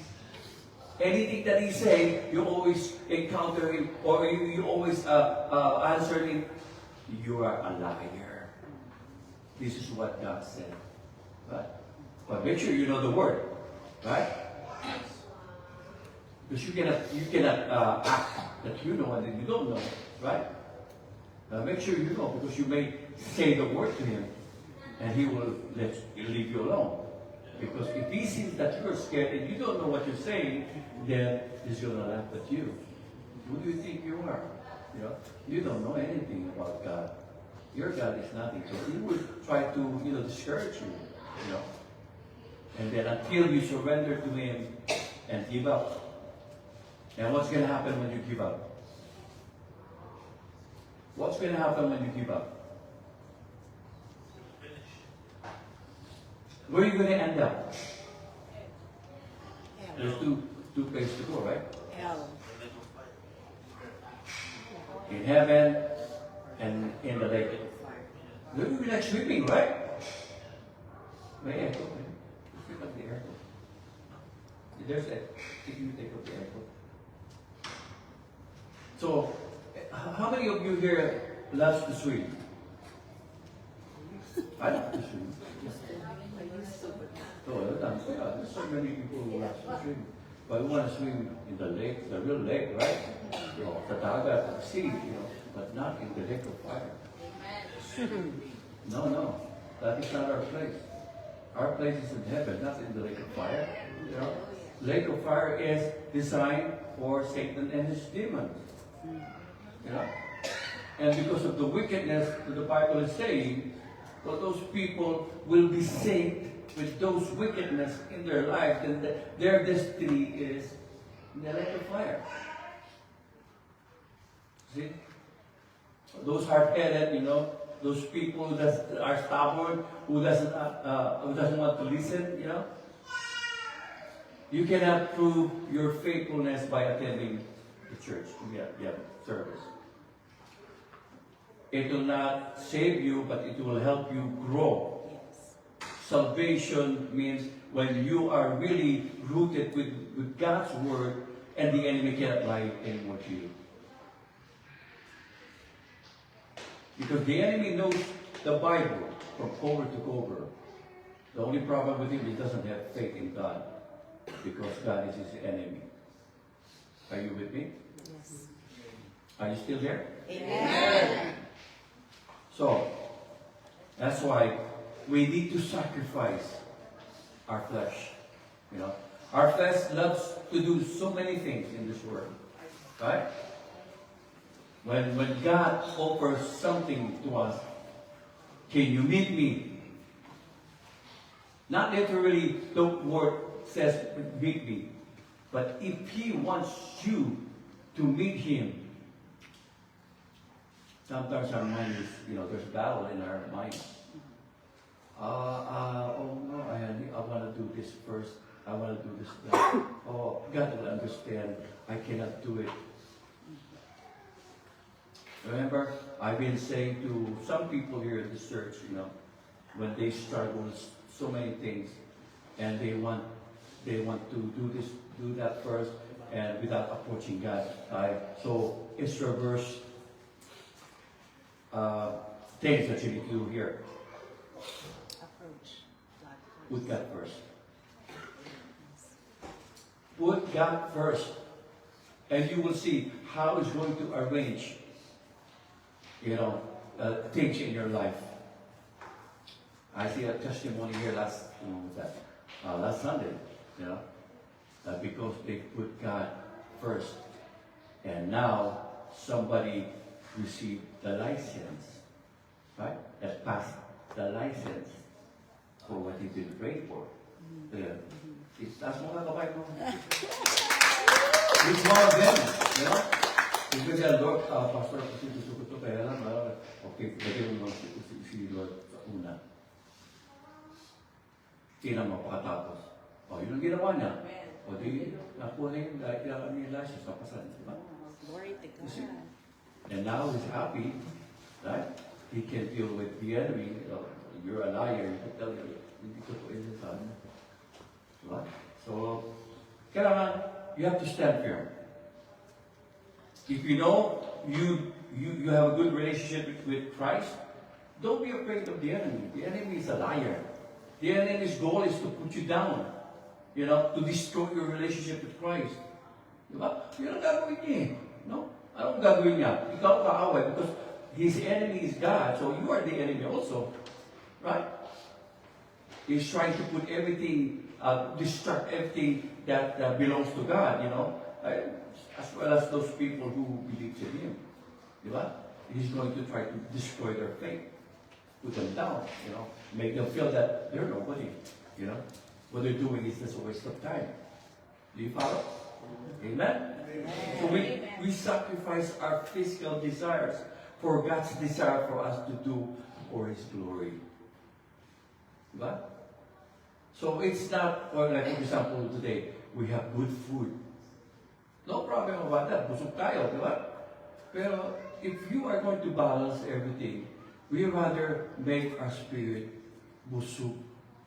Anything that he say, you always encounter him, or you always answer him, you are a liar. This is what God said. Right? But make sure you know the Word. Right? Because you cannot act that you know and then you don't know. Right? Make sure you know, because you may say the word to him and he will leave you alone. Because if he sees that you're scared and you don't know what you're saying, then he's going to laugh at you. Who do you think you are? You don't know anything about God. Your God is nothing. So he will try to discourage you. And then until you surrender to him and give up. And what's going to happen when you give up? What's going to happen when you give up? Where are you going to end up? There's two places to go, right?
Hell.
In heaven and in the lake. You'll be like swimming, right? May echo. Pick up the air. There's a, if you take up the air. So, how many of you here loves to swim? I love to swim. So, there's so many people who love to swim. But we want to swim in the lake, the real lake, right? The dagat, the sea, but not in the lake of fire. No, that is not our place. Our place is in heaven, not in the lake of fire. Lake of fire is designed for Satan and his demons. And because of the wickedness that the Bible is saying, well, those people will be saved with those wickedness in their life, then their destiny is in the lake of fire. See? Those hard-headed, those people that are stubborn, who doesn't want to listen, you cannot prove your faithfulness by attending the church, service. It will not save you, but it will help you grow. Salvation means when you are really rooted with God's Word, and the enemy cannot lie anymore to you. Because the enemy knows the Bible from cover to cover. The only problem with him, he doesn't have faith in God. Because God is his enemy. Are you with me?
Yes.
Are you still there?
Amen.
So, that's why we need to sacrifice our flesh. You know, our flesh loves to do so many things in this world, right? When God offers something to us, can you meet me? Not literally the word says meet me, but if He wants you to meet Him, sometimes our mind is, there's battle in our mind. Oh no, I want to do this first. I want to do this now. Oh, God will understand. I cannot do it. Remember, I've been saying to some people here in the church, when they struggle with so many things, and they want to do this, do that first, and without approaching God. So it's reverse things that you need to do here.
Approach God first.
Put God first. Put God first. And you will see how He's going to arrange, things in your life. I see a testimony here last Sunday, because they put God first. And now somebody received the license, right? That passed the license for what he did pray for. That's mga kabay mo. It's one of them, If you say, Lord, Pastor, kasi gusto ko ito, kaya lang, okay, lagyan mo si Lord sa una. Hindi na mapakatapos. Yun ang ginawa niya. Di, nakuha na yung license, napasan, di ba?
Glory to
You see?
God.
And now he's happy, right? He can deal with the enemy. You're a liar. You can tell you, hindi ko po yun sa ano. Diba? So, kailangan, you have to stand firm. If you know you have a good relationship with Christ, don't be afraid of the enemy. The enemy is a liar. The enemy's goal is to put you down. To destroy your relationship with Christ. Diba? Yun ang gagawin niya eh. No? Anong gagawin niya? Ikaw kaaway because his enemy is God, so you are the enemy also. Right? He's trying to put everything, distract everything that belongs to God, as well as those people who believe in Him. Diba? He's going to try to destroy their faith. Put them down, make them feel that they're nobody, What they're doing is just a waste of time. Do you follow? Amen? So we sacrifice our physical desires for God's desire for us to do for His glory. Diba? So it's not, like for example today, we have good food. No problem about that. Busog tayo, diba? Pero if you are going to balance everything, we rather make our spirit busog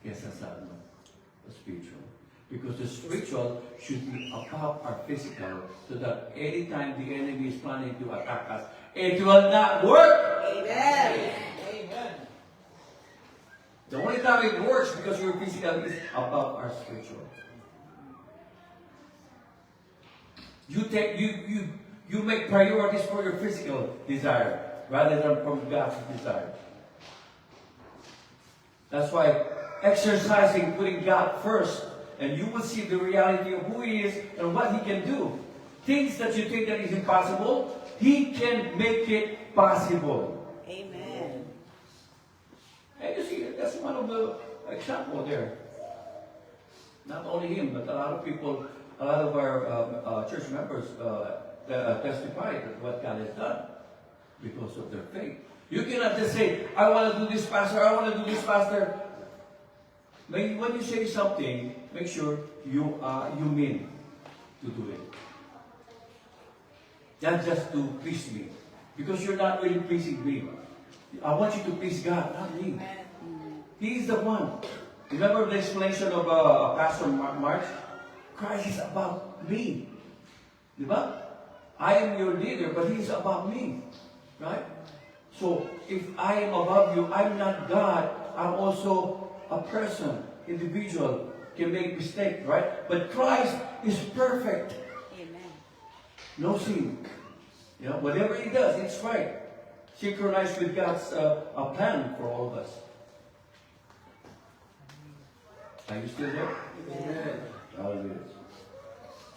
kesa sa the spiritual. Because the spiritual should be above our physical so that anytime the enemy is planning to attack us, it will not work.
Amen.
The only time it works because your physical is above our spiritual. You make priorities for your physical desire rather than from God's desire. That's why exercising, putting God first, and you will see the reality of who He is and what He can do. Things that you think that is impossible, He can make it possible.
Amen.
And you see, that's one of the examples there. Not only him, but a lot of people, a lot of our church members testify that what God has done because of their faith. You cannot just say, I want to do this, Pastor, I want to do this, Pastor. When you say something, make sure you mean to do it. Not just to please me. Because you're not really pleasing me. I want you to please God, not me. He is the one. Remember the explanation of Pastor March? Christ is about me. Diba? I am your leader, but He is about me. Right? So if I am above you, I'm not God. I'm also a person, individual, can make mistake, right? But Christ is perfect.
Amen.
No sin. You know, whatever he does, it's right. Synchronized with God's a plan for all of us. Are you still there?
Amen.
Hallelujah.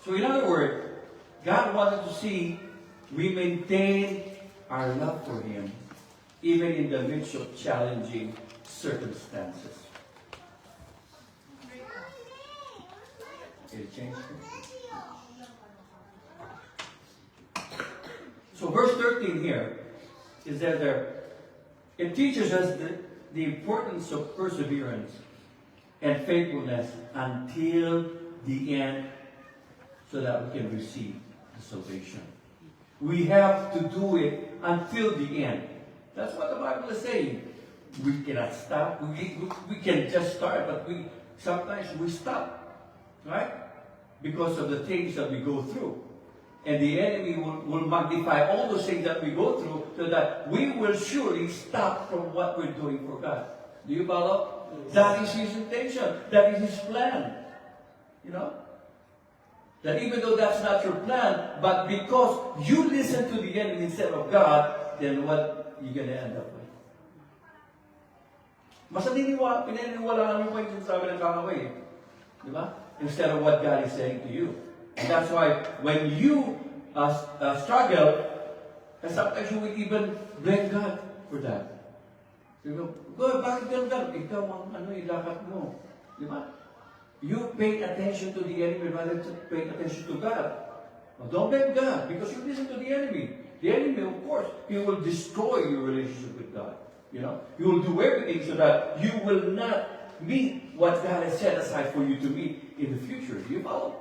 So in other words, God wanted to see we maintain our love for Him even in the midst of challenging circumstances. It changed. So verse 13 here is that it teaches us the importance of perseverance and faithfulness until the end so that we can receive the salvation. We have to do it until the end. That's what the Bible is saying. We cannot stop. We can just start, but sometimes we stop. Right? Because of the things that we go through. And the enemy will magnify all those things that we go through so that we will surely stop from what we're doing for God. Do you follow? That is his intention. That is his plan. You know? That even though that's not your plan, but because you listen to the enemy instead of God, then what you're going to end up with? Mas pinaniniwalaan mo pa yung sinasabi ng kakaway. Di ba? Instead of what God is saying to you. And that's why when you struggle, and sometimes you will even blame God for that. You go, God, bakit ganun? Ikaw ang ilakat mo. Di ba? You pay attention to the enemy rather than paying attention to God. Now, don't blame God because you listen to the enemy. The enemy, of course, he will destroy your relationship with God. You know, he will do everything so that you will not meet what God has set aside for you to meet in the future. Do you follow?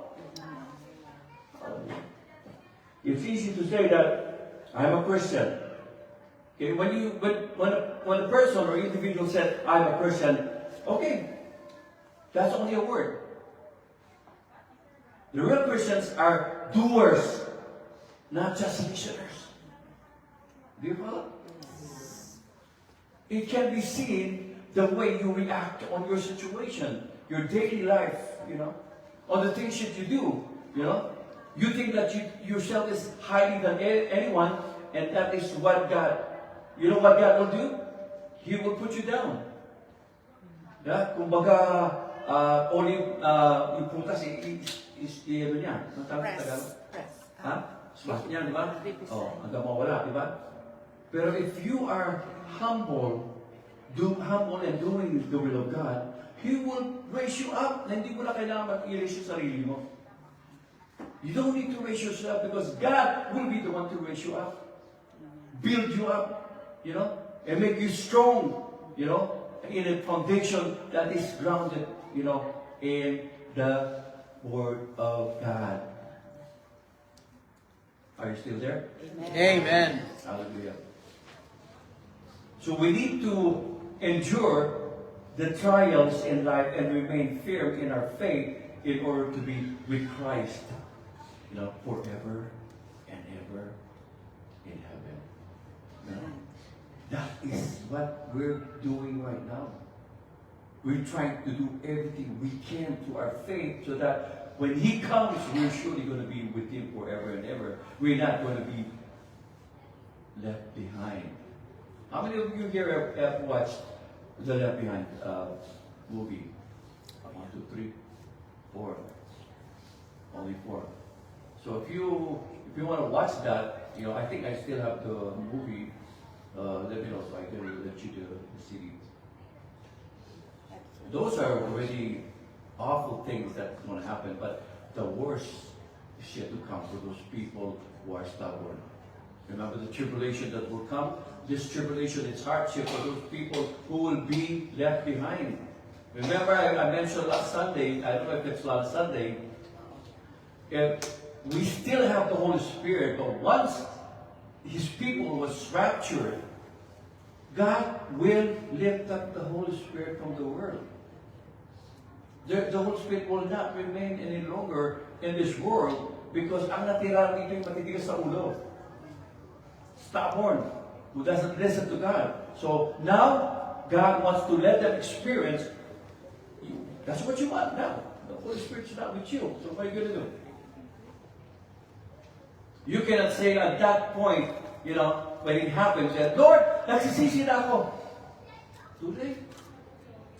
It's easy to say that I'm a Christian. Okay, when a person or individual said I'm a Christian, okay, that's only a word. The real Christians are doers, not just listeners. Do you follow? It can be seen the way you react on your situation, your daily life, you know, on the things that you do, you know. You think that yourself is higher than anyone, and that is what God, you know what God will do? He will put you down. Yeah? Kumbaga, only, yung putas, ano niya?
Press.
Ha? Smash niya, di ba? Oh, hanggang mawala, di ba? Pero if you are humble and doing the will of God, He will raise you up na hindi mo na kailangan mag-i-raise yung sarili mo. You don't need to raise yourself because God will be the one to raise you up. Build you up, you know, and make you strong, you know, in a foundation that is grounded, you know, in the Word of God. Are you still there?
Amen.
Hallelujah. So we need to endure the trials in life and remain firm in our faith in order to be with Christ, you know, forever and ever in heaven. You know? That is what we're doing right now. We're trying to do everything we can to our faith so that when He comes, we're surely going to be with Him forever and ever. We're not going to be left behind. How many of you here have watched the Left Behind movie? 1, 2, 3, 4. Only 4. So if you want to watch that, you know, I think I still have the movie. Let me know so I can let you the CD. Those are already awful things that's going to happen, but the worst is yet to come for those people who are stubborn. Remember the tribulation that will come? This tribulation is hardship for those people who will be left behind. Remember I mentioned last Sunday, I don't know if it's last Sunday, if we still have the Holy Spirit, but once His people was raptured, God will lift up the Holy Spirit from the world. The Holy Spirit will not remain any longer in this world because ang natira dito yung matitigas sa ulo. Stubborn. who doesn't listen to God. So now, God wants to let them experience you. That's what you want now. The Holy Spirit's not with you. So what are you going to do? You cannot say at that point, when it happens, that, Lord, nagsisisi na ako. Too late.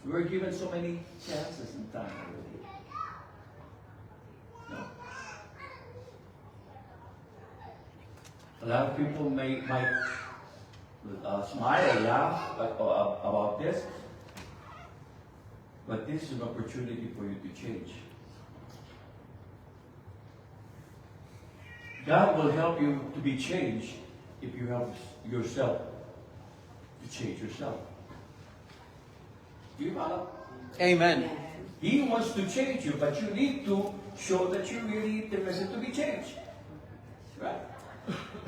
We were given so many chances in time already. No. A lot of people might smile, laugh about this, but this is an opportunity for you to change. God will help you to be changed if you help yourself to change yourself. Do you follow?
Amen.
He wants to change you, but you need to show that you really interested to be changed. Right?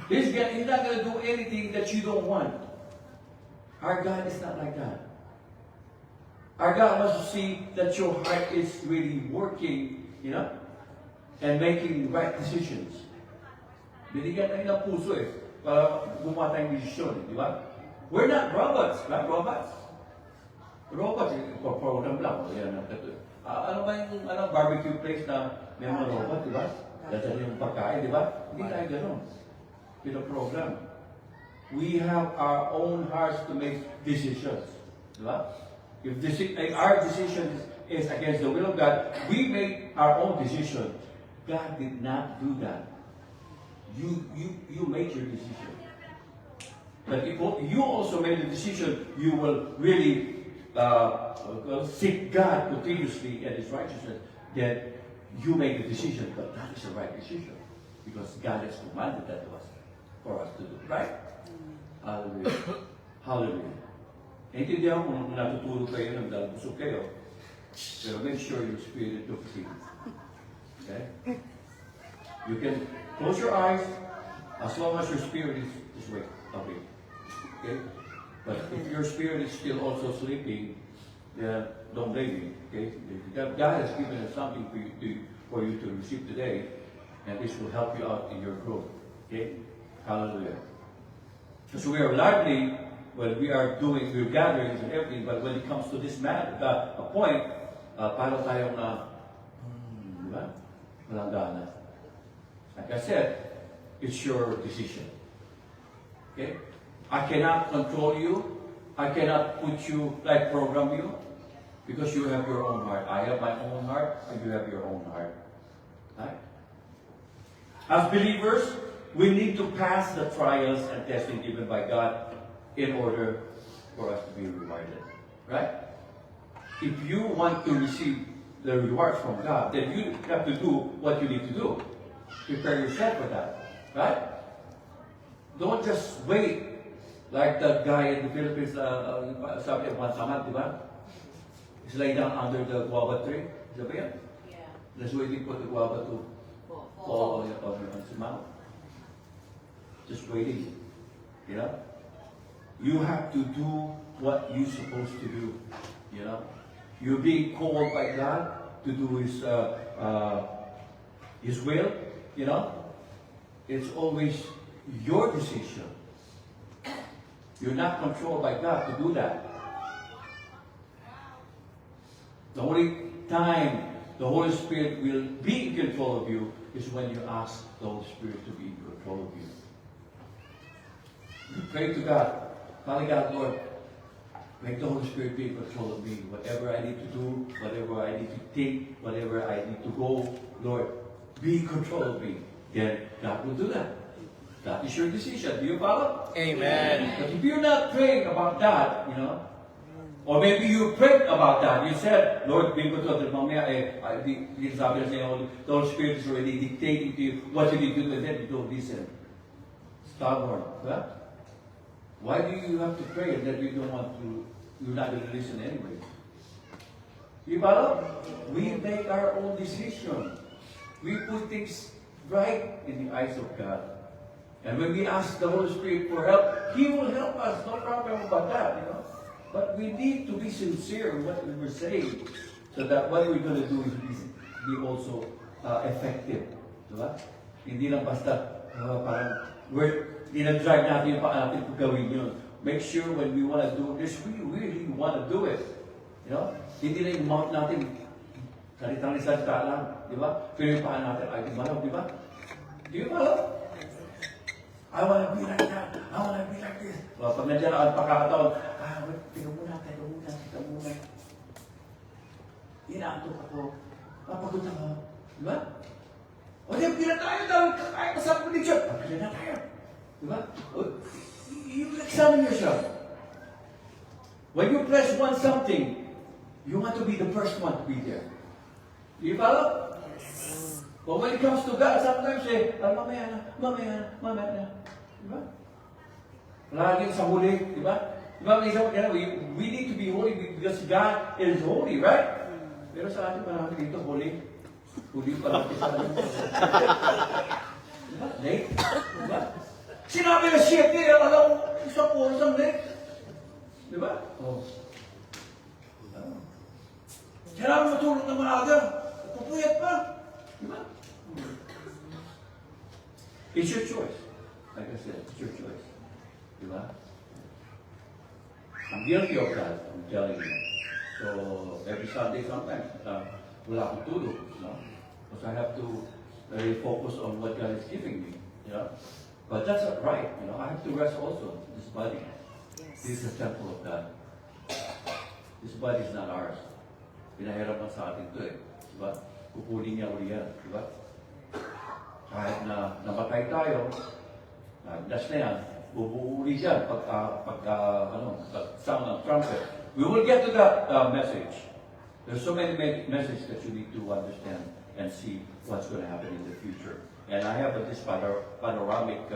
He's not going to do anything that you don't want. Our God is not like that. Our God wants to see that your heart is really working, and making right decisions. Binigyan tayo ng puso para gumawa tayong desisyon, di ba? We're not robots, right? Robots, program lang. Ano ba yung barbecue place na may mga robot, di ba? Dadali yung pagkain, di ba? Hindi tayo ganun. Pinoprogram. We have our own hearts to make decisions. Di ba? If our decision is against the will of God, we make our own decision. God did not do that. You made your decision. But if you also made a decision, you will really seek God continuously and His righteousness. Then you make a decision, but that is the right decision because God has commanded that to us for us to do. Right? Hallelujah. Hallelujah. Naintindihan ko kung natutulog kayo, nagdalbusog kayo, pero make sure your spirit of peace. Okay? You can close your eyes as long as your spirit is awake. Okay? But if your spirit is still also sleeping, then don't blame me. Okay? God has given us something for you to receive today, and this will help you out in your growth. Okay? Hallelujah. So we are lively when we're gatherings and everything, but when it comes to this matter, a point, parang tayong di ba? Walang gana. Like I said, it's your decision. Okay? I cannot control you. I cannot program you, because you have your own heart. I have my own heart, and you have your own heart. Right? As believers, we need to pass the trials and testing given by God in order for us to be rewarded. Right? If you want to receive the rewards from God, then you have to do what you need to do. Prepare yourself for that. Right? Don't just wait like that guy in the Philippines, sabi niya, once a month, di ba? He's laying down under the guava tree. Is that yan?
Yeah.
Just waiting for the guava to fall on his mouth. Just waiting. You know? You have to do what you're supposed to do. You know? You're being called by God to do His will. You know? It's always your decision. You're not controlled by God to do that. The only time the Holy Spirit will be in control of you is when you ask the Holy Spirit to be in control of you. You pray to God. Father God, Lord, make the Holy Spirit be in control of me. Whatever I need to do, whatever I need to think, whatever I need to go, Lord, be in control of me. Then God will do that. That is your decision. Do you follow?
Amen.
But if you're not praying about that, you know, or maybe you prayed about that, you said, Lord, be in control. The Holy Spirit is already dictating to you what you need to do, and then you don't listen. Stubborn. Huh? Why do you have to pray and then you're not going to listen anyway? You follow? We make our own decision. We put things right in the eyes of God. And when we ask the Holy Spirit for help, He will help us. No problem about that, you know. But we need to be sincere in what we were saying, so that what we're going to do is be also effective. Diba? Hindi lang basta parang dinadrive natin yung paa natin kung gawin yun. Make sure when we want to do this, we really want to do it. You know? Hindi na yung mouth natin, salita lang, di ba? Pero yung paa natin, ay, malaw, di ba? Di ba malaw? I want to be like that. I want to be like this. Well, pag nandiyan ako pagkakataon, wait, tingnan muna. Inaantok ako. Mapagod ako. Di ba? O di, pila tayo dahil kakain ka sa prediction. Pila na tayo. Di ba? You examine yourself. When you press one something, you want to be the first one to be there. Do you follow? Yes. But when it comes to God, sometimes mamaya na. Di ba? Lagi sa huli, di ba? Di ba, we need to be holy because God is holy, right? Pero sa ating panahon dito, huli pa lang isa lang. Diba? Late? Diba? Sinabi na 7, alam mo, isang oras ang late. Diba? Oh. Kailangan matulog na maaga. Pupuyat pa. Diba? It's your choice. Like I said, it's your choice. Diba? I'm guilty of that, I'm telling you. So, every Sunday sometimes, wala akong tulog, you know? Because I have to really focus on what God is giving me, you know? But that's not right, you know? I have to rest also, this body.
Yes.
This is a temple of God. This body is not ours. Pinahirapan sa atin ito diba? Kukunin niya uli yan, diba? Kahit na namatay tayo, das na yan, bubuo uli yan pag sound ng trumpet. We will get to that message. There's so many messages that you need to understand and see what's going to happen in the future. And I have this panoramic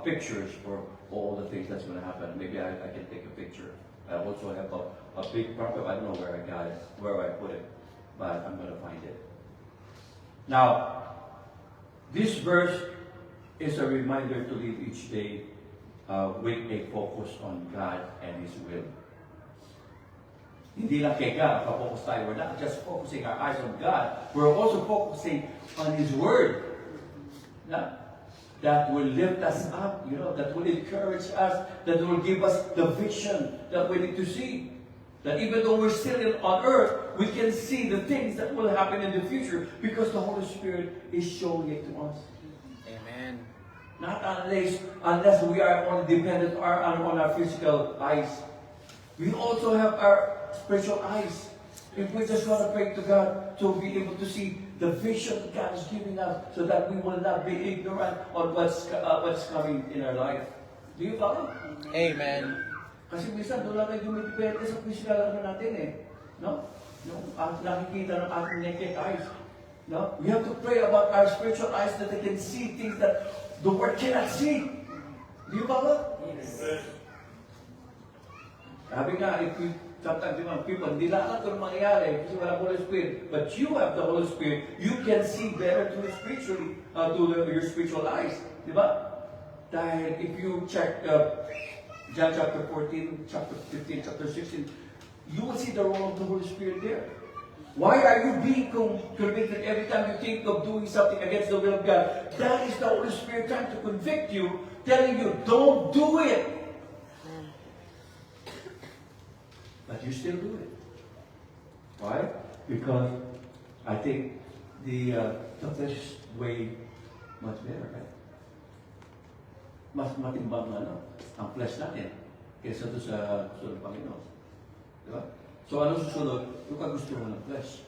pictures for all the things that's going to happen. Maybe I can take a picture. I also have a big problem. I don't know where I got it, where I put it, but I'm going to find it. Now, this verse is a reminder to live each day with a focus on God and His will. Hindi lang kay God, focus tayo. We're not just focusing our eyes on God. We're also focusing on His Word. That will lift us up, you know, that will encourage us, that will give us the vision that we need to see. That even though we're still on earth, we can see the things that will happen in the future because the Holy Spirit is showing it to us.
Amen.
Not unless we are only dependent on our physical eyes. We also have our spiritual eyes. If we just want to pray to God to be able to see the vision that God is giving us so that we will not be ignorant on what's coming in our life. Do you follow?
Amen.
Kasi minsan doon lang tayo dumidepende sa physical natin No? Yung nakikita ng ating naked eyes. No? We have to pray about our spiritual eyes that they can see things that the world cannot see. Do you follow?
Yes.
Sabi nga, sometimes people, hindi lang alam kung mangyayari kasi wala Holy Spirit. But you have the Holy Spirit. You can see better to spiritually, your spiritual eyes. Diba? Dahil if you check John chapter 14, chapter 15, chapter 16, you will see the role of the Holy Spirit there. Why are you being convicted every time you think of doing something against the will of God? That is the Holy Spirit trying to convict you, telling you, don't do it. But you still do it. Why? Because I think the flesh way much better, right? Mas matimbang ang flesh natin kaysa doon sa gusto ng Panginoon. Diba? So ano susunod? Yung kagusto mo ng flesh.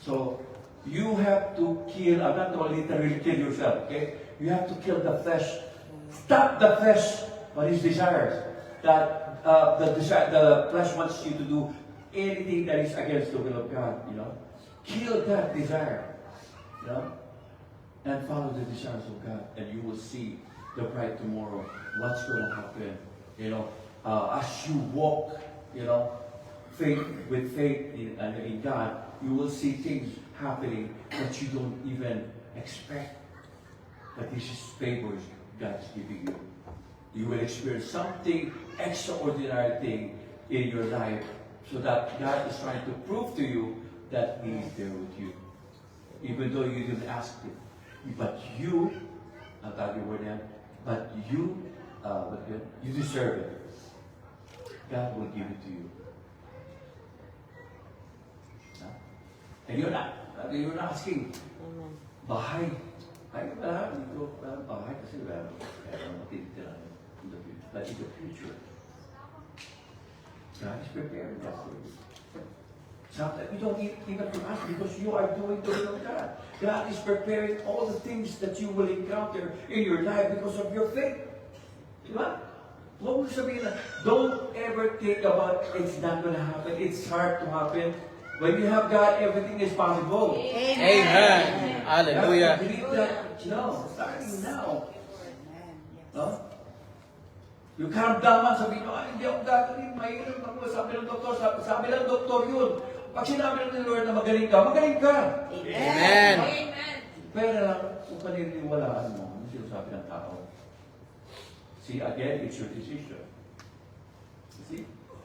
So, you have to kill, I'm not going to literally kill yourself, okay? You have to kill the flesh. Stop the flesh, what his desires. That the flesh wants you to do anything that is against the will of God, you know. Kill that desire, you know, and follow the desires of God, and you will see the bright tomorrow. What's going to happen, you know, as you walk, you know, faith in God, you will see things happening that you don't even expect. But this is favors God is giving you. You will experience something extraordinary thing in your life so that God is trying to prove to you that He is there with you. Even though you didn't ask Him. But you ang tawag word niya, but you deserve it. God will give it to you. And you're not asking, bahay. Ay, wala, dito, bahay kasi wala matitira in the future. But in the future, God is preparing that for you. Sometimes you don't even to ask because you are doing the will of God. God is preparing all the things that you will encounter in your life because of your faith. Diba? Huwag mo sabihin na, don't ever think about it's not gonna happen. It's hard to happen. When you have God, everything is possible.
Amen. Hallelujah.
Believe that. No, starting now. No? You calm down man, sabihin mo, hindi ako gagawin, mahirap ako. Sabi ng doktor, sabi ng doktor yun. Pag sinabi ng Lord na magaling ka, magaling ka.
Amen.
Pero lang, kung paniniwalaan mo, ano sinasabi ng tao? See, again, it's your decision. You see?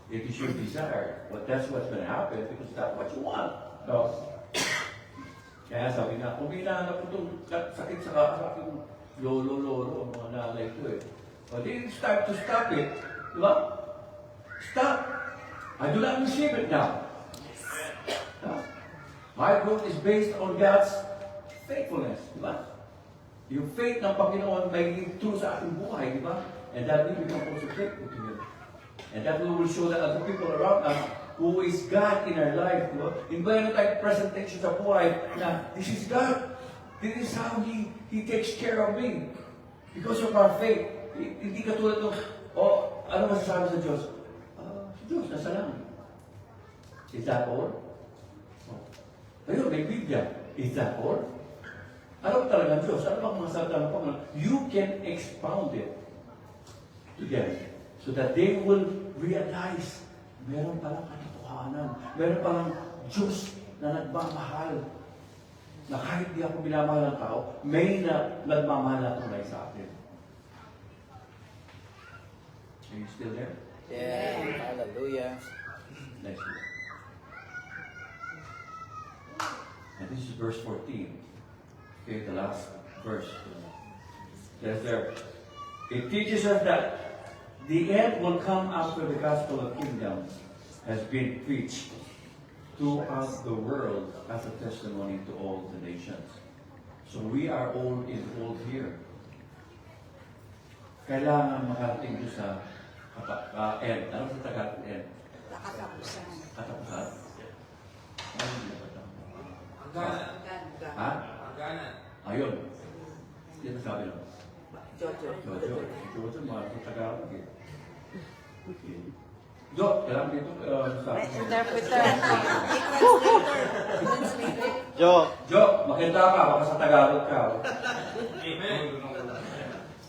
It is your desire. But that's what's going to happen because that's what you want. So, kaya sabi nga, kung hinahanap ko itong sakit sa aking lolo, mga nanay ko eh. But it's time to stop it. Diba? Stop. I do not receive it now. My growth is based on God's faithfulness. Diba? Yung faith ng Panginoon may true sa ating buhay. Diba? And that will become also faithful to Him. And that will show that other people around us who is God in our life. Diba? In meron tayong presentation sa buhay na this is God. This is how He takes care of me. Because of our faith. Hindi katulad ng, ano masasabi sa Diyos? Si Diyos, nasa langit. Is that all? Ayun, may Biblia. Is that all? Ano ba talaga Diyos? Ano bang mga salita ng Panginoon? You can expound it to them so that they will realize meron palang katotohanan. Meron palang Diyos na nagmamahal. Na kahit di ako minamahal ng tao, may nagmamahal na tunay sa atin. Are you still there?
Yeah. Hallelujah.
Next one. And this is verse 14. Okay, the last verse. Yes, there. It teaches us that the end will come after the gospel of kingdom has been preached throughout the world as a testimony to all the nations. So we are all involved here. Kailangan makarating doon sa end. Ano sa Tagalog end?
Katapusan.
Katapusan? Ano yung katapusan? Ha? Ayun. Yan ang sabi lang.
Jojo.
Jojo, mga sa Tagalog eh. Jo, kailangan dito sa...
Interpreter. Translator.
Jo, maganda ka, baka sa Tagalog ka.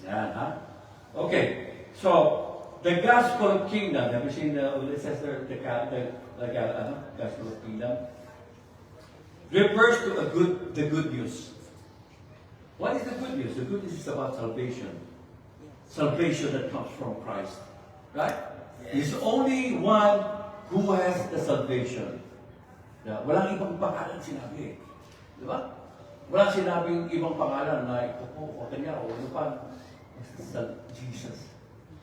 Yan, ha? Okay, so, the gospel of kingdom, have you seen it says there, the gospel of kingdom? Refers to the good news. What is the good news? The good news is about salvation. Salvation that comes from Christ. Right? He's only one who has the salvation. Walang ibang pangalan sinabi. Di ba? Walang sinabing ibang pangalan na ito po, o kanya, o ano pa. Jesus.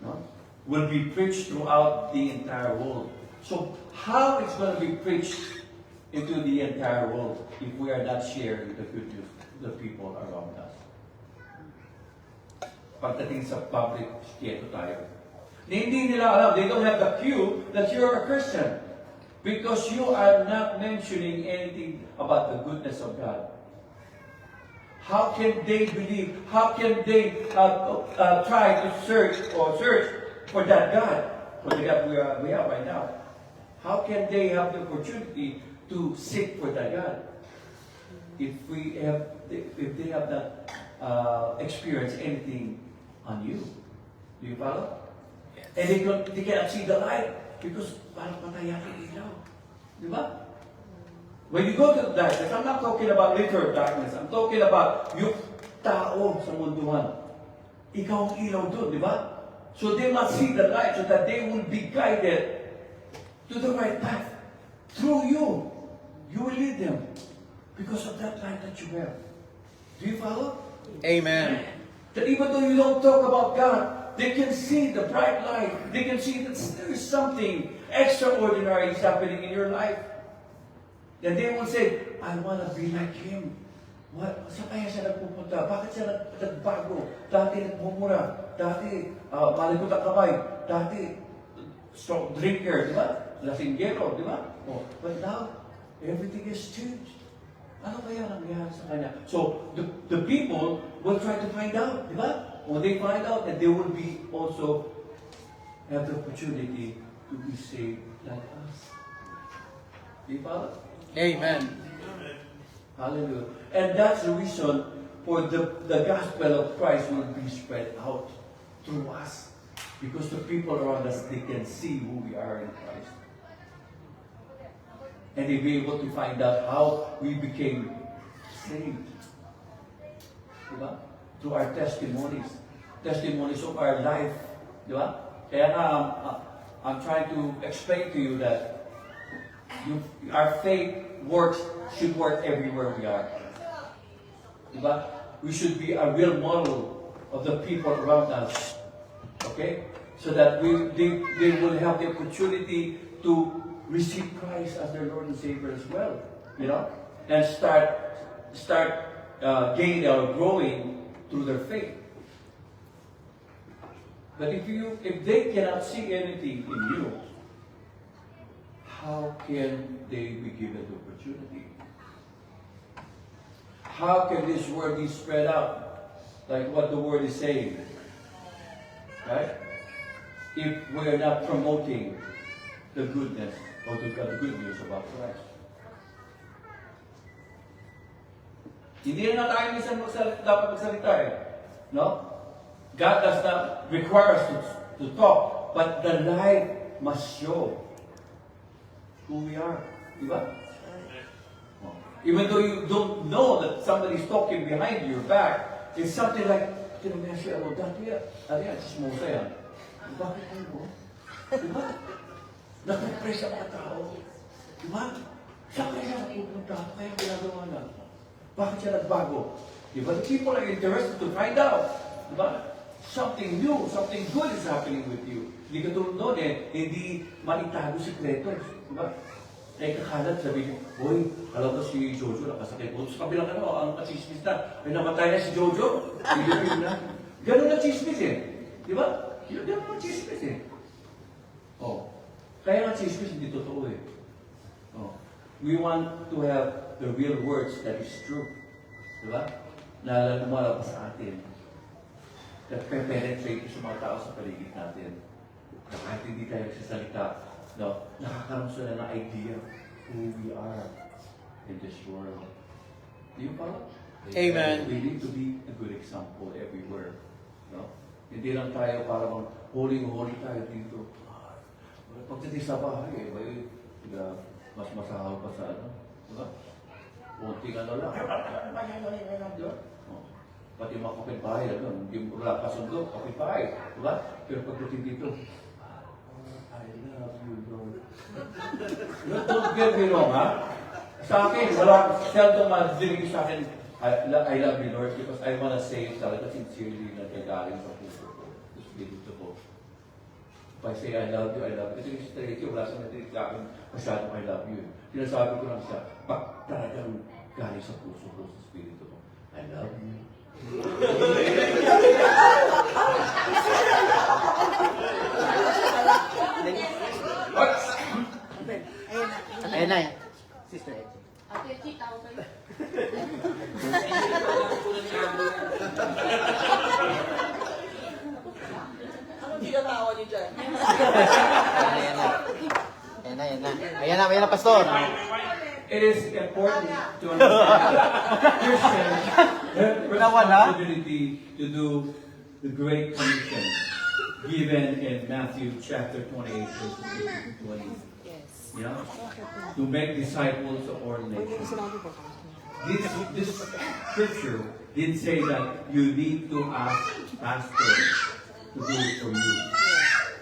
No? Will be preached throughout the entire world. So, how it's going to be preached into the entire world if we are not sharing the good news to the people around us? Pagdating sa public, kieto tayo. Hindi nila alam, they don't have the clue that you're a Christian because you are not mentioning anything about the goodness of God. How can they believe? How can they try to search for that God, for the God we have right now? How can they have the opportunity to seek for that God if they have not experienced anything on you? Do you follow? And they cannot see the light because parang patayan ang ilaw. Di ba? When you go to the darkness, I'm not talking about literal darkness. I'm talking about yung tao sa munduhan. Ikaw ang ilaw doon, di ba? So they must see the light so that they will be guided to the right path. Through you. You will lead them because of that light that you have. Do you follow?
Amen.
That even though you don't talk about God, they can see the bright light. They can see that there is something extraordinary is happening in your life. And they will say, I want to be like Him. What? Saan kaya siya nagpupunta? Bakit siya nagbago? Dati nagmumura. Dati malikot ang kamay. Dati strong drinker, di ba? Lasinggero, di ba? Oh, but now, everything has changed. Ano kaya nangyari sa kanya? So, the people will try to find out, di ba? When they find out, that they will be also have the opportunity to be saved like us. Di ba?
Amen.
Hallelujah. And that's the reason for the gospel of Christ will be spread out through us. Because the people around us, they can see who we are in Christ. And they'll be able to find out how we became saved. Diba? Through our testimonies. Testimonies of our life. Diba? Kaya nga, I'm trying to explain to you that our faith should work everywhere we are. Diba? We should be a real model of the people around us. Okay? So that they will have the opportunity to receive Christ as their Lord and Savior as well. You know? And start gaining or growing through their faith. But if they cannot see anything in you, how can they be given the opportunity? How can this word be spread out? Like what the word is saying. Right? If we are not promoting the goodness or the good news about Christ. Hindi na tayo minsan dapat magsalita eh. No? God does not require us to talk, but the life must show who we are. Diba? Even though you don't know that somebody's talking behind your back, it's something like, tinamaya siya ako, dati yan, sismosa yan. Bakit ano? Diba? Nag-pray sa mga tao. Diba? Saan kaya siya napupunta? Kaya ginagawa na? Bakit siya nagbago? Diba? The people are interested to find out. Diba? Something new, something good is happening with you. Hindi ka tulad noon hindi maitago sikreto. Diba? Kakalat, sabi niyo, uy, alam ko si Jojo nakasakit. Sa kabilang ang machismis na, ay namatay na si Jojo. Pilipin na. Ganun ang chismis Di ba? Ganun ang chismis Oh. Kaya ang chismis hindi totoo Oh. We want to have the real words that is true. Di ba? Na lumalabas sa atin. That penetrate sa mga tao sa paligid natin. Na kahit hindi tayo nagsasalita, no, nakakaroon sila ng idea who we are in this world. Do you follow?
Amen.
We need to be a good example everywhere. No? Hindi lang tayo para holy tayo dito. Pagdating sa bahay, mas masahaw pa sa ano. Diba? Kunting ano lang. Diba? Pati mga kapitbahay, hindi wala kasundo, kapitbahay. Diba? Pero pagdating dito, I love you, Lord. Don't get me wrong, ha? Sa akin, seldom madidinig sa akin, I love you, Lord, because I want to say it talaga sincerely na gagaling sa puso ko, sa spirito ko. If I say I love you, kasi yung straight wala sa natinig sa akin, masyadong I love you. Sinasabi ko lang siya, talagang galing sa puso ko, sa spirito ko. I love you. What?
Ayan na. Sister.
Anong ginagawa niyo dyan?
Ayan na, Pastor.
It is important to understand that Christians have responsibility to do the Great Commission given in Matthew chapter 28, verses 18 to 20. You know? To make disciples of all nations. This scripture didn't say that you need to ask pastor to do it for you.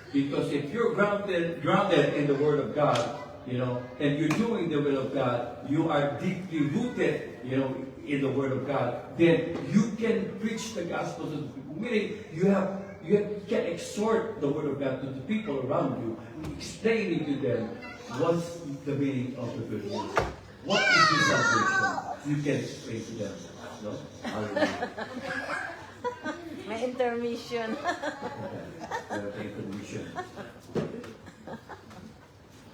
Because if you're grounded in the Word of God, you know, and you're doing the will of God, you are deeply rooted, you know, in the Word of God, then you can preach the gospel to the people. Meaning, you can exhort the Word of God to the people around you, explaining to them what's the meaning of the good news. What is the salvation? You can explain to them. No? Hallelujah.
May intermission.
Okay, intermission.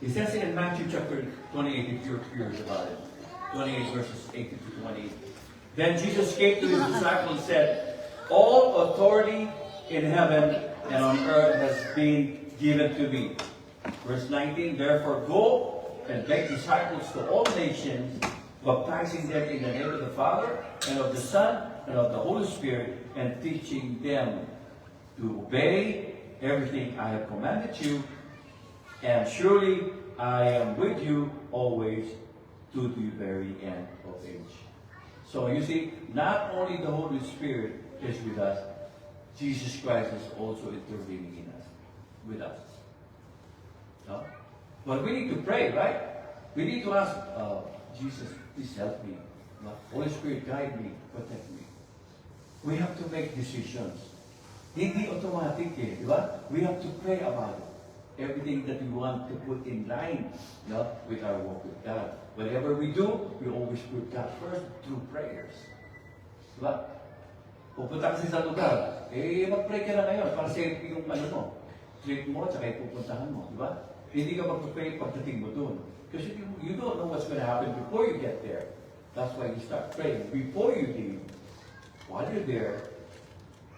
It says in Matthew chapter 28, if you're curious about it, 28 verses 18 to 20. Then Jesus came to his disciples and said, all authority in heaven and on earth has been given to me. Verse 19, therefore go and make disciples to all nations, baptizing them in the name of the Father and of the Son and of the Holy Spirit, and teaching them to obey everything I have commanded you. And surely I am with you always to the very end of age. So you see, not only the Holy Spirit is with us, Jesus Christ is also intervening in us, with us. No? But we need to pray, right? We need to ask, Jesus, please help me. No? Holy Spirit, guide me, protect me. We have to make decisions. Hindi automatic eh, di ba? We have to pray about it. Everything that we want to put in line, no, with our walk with God. Whatever we do, we always put God first through prayers. Di ba? Pupunta kasi sa lugar, mag-pray ka na ngayon para safety yung trip mo, tsaka ipupuntahan mo, di ba? Hindi ka mag-pray pagdating mo doon. Because you don't know what's going to happen before you get there. That's why you start praying before you leave. While you're there,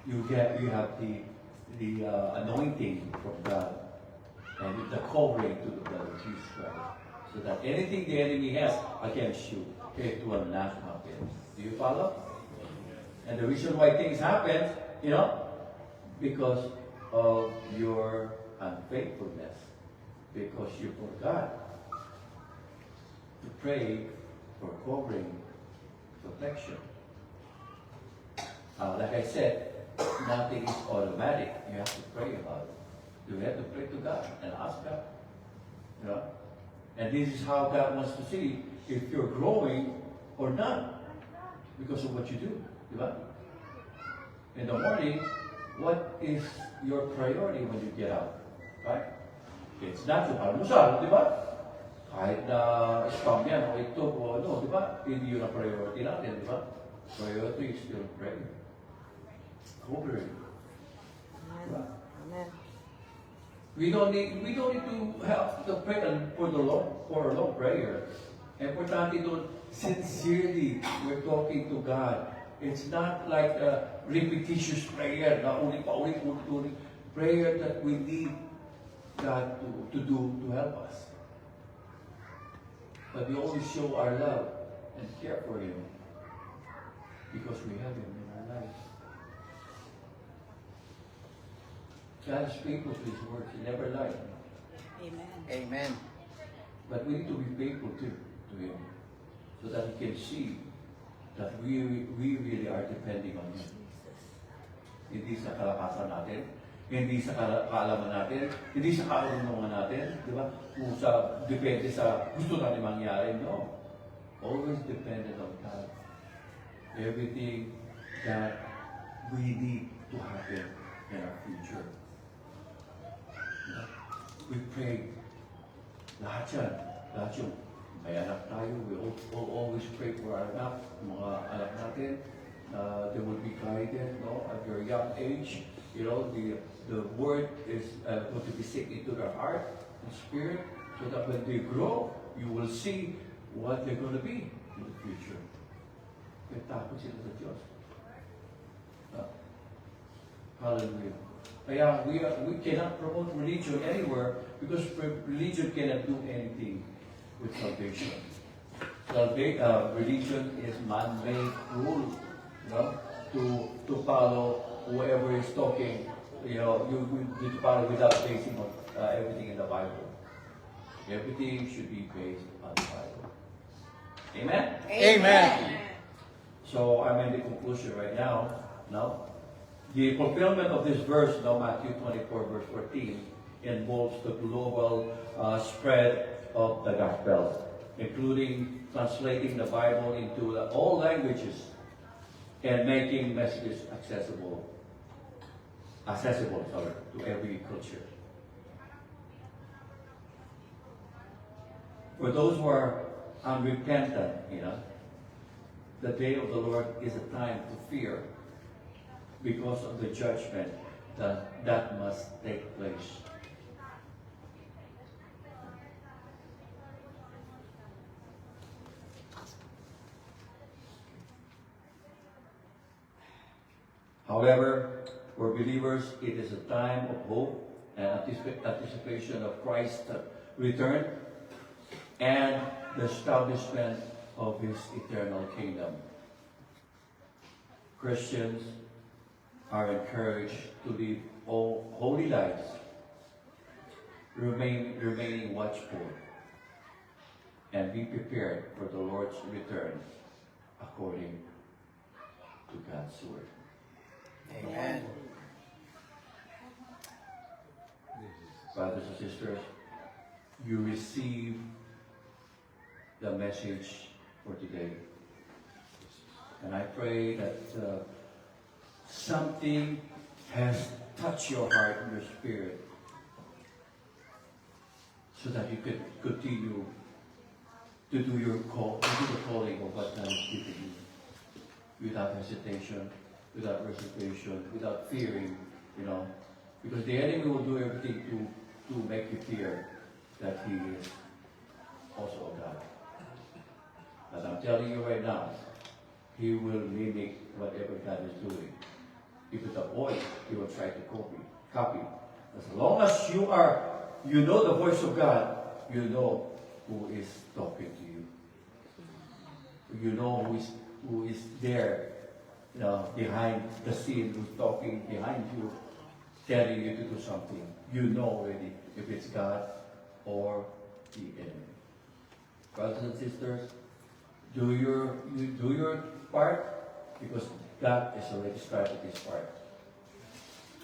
you have the anointing from God and the covering to the blood of Jesus Christ, so that anything the enemy has against you, it will not happen. Do you follow? And the reason why things happen, you know, because of your unfaithfulness, because you forgot to pray for covering, protection. Like I said, nothing is automatic. You have to pray about it. You have to pray to God and ask God. You know? And this is how God wants to see if you're growing or not because of what you do. Diba? In the morning, what is your priority when you get up? Right? It's not yung almusal, di ba? Kahit na spam yan o ito o ano, di ba? Hindi yun ang priority natin, di ba? Priority is still prayer. Covering.
Amen. Amen.
We don't need to have to pray for a long prayer. Importante doon, sincerely, we're talking to God. It's not like a repetitious prayer na ulit. Prayer that we need God to do to help us. But we always show our love and care for Him because we have Him in our lives. God is faithful to His word. He never lied.
Amen.
Amen.
But we need to be faithful too to Him so that He can see that we really are depending on Him. Hindi sa kalakasan natin, hindi sa kaalaman natin, hindi sa kaunungan natin, di ba? Kung depende sa gusto natin mangyari, no. Always dependent on God. Everything that we need to happen in our future. We pray. Lahat yung may anak tayo, we always pray for our anak, mga anak natin. They will be guided, no, at your young age. You know, the word is going to be sink into their heart and spirit, so that when they grow, you will see what they're going to be in the future. May takot sila sa Diyos. Hallelujah. Kaya we cannot promote religion anywhere because religion cannot do anything with salvation. Religion is man-made rule, you know, to follow whoever is talking. You know, you need to follow without basing on everything in the Bible. Everything should be based on the Bible. Amen?
Amen.
So I'm in the conclusion right now. Now, the fulfillment of this verse, now Matthew 24, verse 14, involves the global spread of the Gospels, including translating the Bible into all languages and making messages accessible to every culture. For those who are unrepentant, the day of the Lord is a time to fear because of the judgment that must take place. However, for believers, it is a time of hope and anticipation of Christ's return and the establishment of His eternal kingdom. Christians are encouraged to live holy lives, remaining watchful, and be prepared for the Lord's return according to God's word.
Amen.
Brothers and sisters, you receive the message for today. And I pray that something has touched your heart and your spirit so that you could continue to do your call, to do the calling of what God has given you without hesitation, without reservation, without fearing, because the enemy will do everything to make you fear that he is also a God. But I'm telling you right now, he will mimic whatever God is doing. If it's a voice, he will try to copy. As long as you know the voice of God, you know who is talking to you. You know who is there, behind the scene, who's talking behind you, telling you to do something. You know already if it's God or the enemy. Brothers and sisters, do your part, because God has already started His part.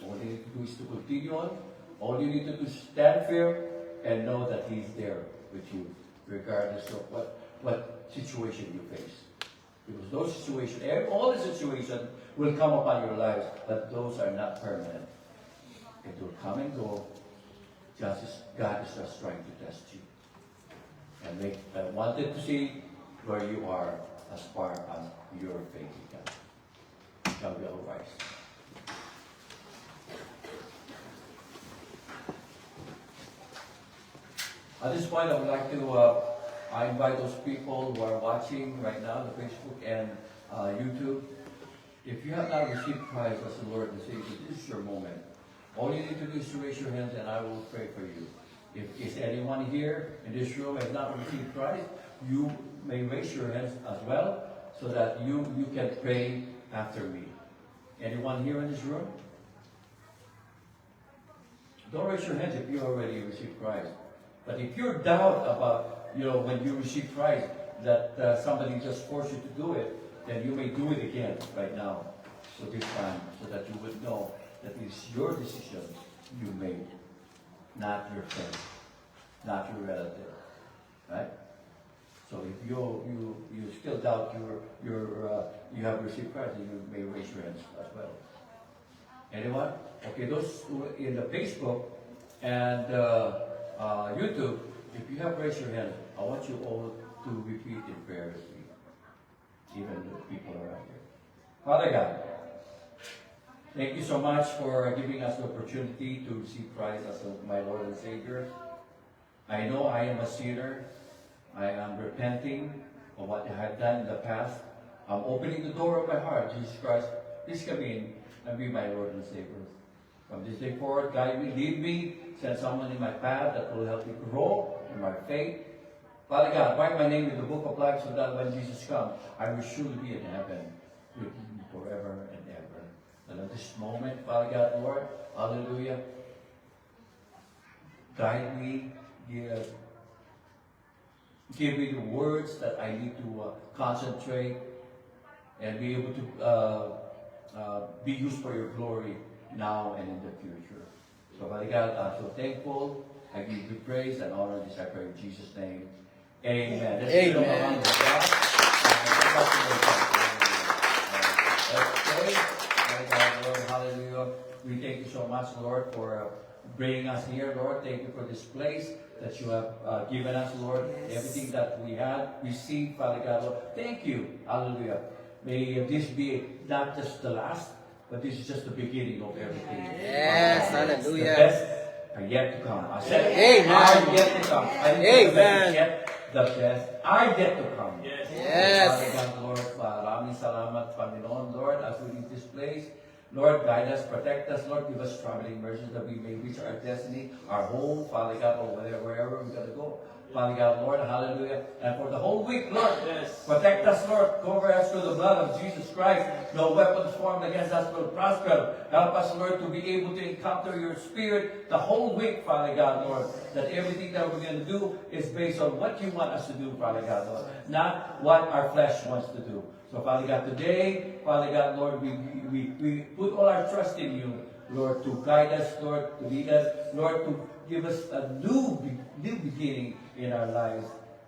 All you need to do is to continue on. All you need to do is stand firm and know that He's there with you, regardless of what situation you face. Because those situations, all the situations will come upon your lives, but those are not permanent. It will come and go, just as God is just trying to test you. And I wanted to see where you are as far as your faith in God. Shall we all rise? At this point, I would like to I invite those people who are watching right now on Facebook and YouTube. If you have not received Christ as the Lord and Savior, this is your moment. All you need to do is to raise your hands and I will pray for you. If is anyone here in this room has not received Christ, you may raise your hands as well so that you can pray after me. Anyone here in this room? Don't raise your hands if you already received Christ. But if you're doubt about, when you receive Christ, that somebody just forced you to do it, then you may do it again right now, so this time, so that you would know that it's your decision you made, not your friend, not your relative, right? So if you still doubt you have received Christ, then you may raise your hands as well. Anyone? Okay, those who are in the Facebook and YouTube, if you have raised your hand, I want you all to repeat in prayer with me, even the people around here. Father God, thank you so much for giving us the opportunity to receive Christ as my Lord and Savior. I know I am a sinner. I am repenting of what I have done in the past. I'm opening the door of my heart. Jesus Christ, please come in and be my Lord and Savior. From this day forward, guide me, lead me, send someone in my path that will help me grow in my faith. Father God, write my name in the book of life so that when Jesus comes, I will surely be in heaven with Him forever and ever. And at this moment, Father God, Lord, hallelujah, guide me, give me the words that I need to concentrate and be able to be used for your glory now and in the future. So Father God, I'm so thankful I give you praise and honor this I pray in Jesus' name. Amen. Let's
Amen.
give a round of applause. Let's pray. My God, Lord, hallelujah. We thank you so much, Lord, for bringing us here, Lord. Thank you for this place that you have given us, Lord. Everything that we had received, Father God, Lord. Thank you. Hallelujah. May this be not just the last, but this is just the beginning of everything.
Yes,
The
hallelujah.
best are yet to come. I said,
Amen.
are yet to come. I didn't say
Amen.
yet, the best are yet to come.
Yes.
Yes.
Father God, Lord, maraming salamat, Panginoon, Lord, as we leave this place. Lord, guide us, protect us, Lord, give us traveling mercies that we may reach our destiny, our home, Father God, or wherever we're going to go. Father God, Lord, hallelujah. And for the whole week, Lord,
Yes.
protect us, Lord, cover us through the blood of Jesus Christ. No weapons formed against us will prosper. Help us, Lord, to be able to encounter your Spirit the whole week, Father God, Lord. That everything that we're going to do is based on what you want us to do, Father God, Lord. Not what our flesh wants to do. So, Father God, today, Father God, Lord, we put all our trust in you, Lord, to guide us, Lord, to lead us, Lord, to give us a new beginning in our lives,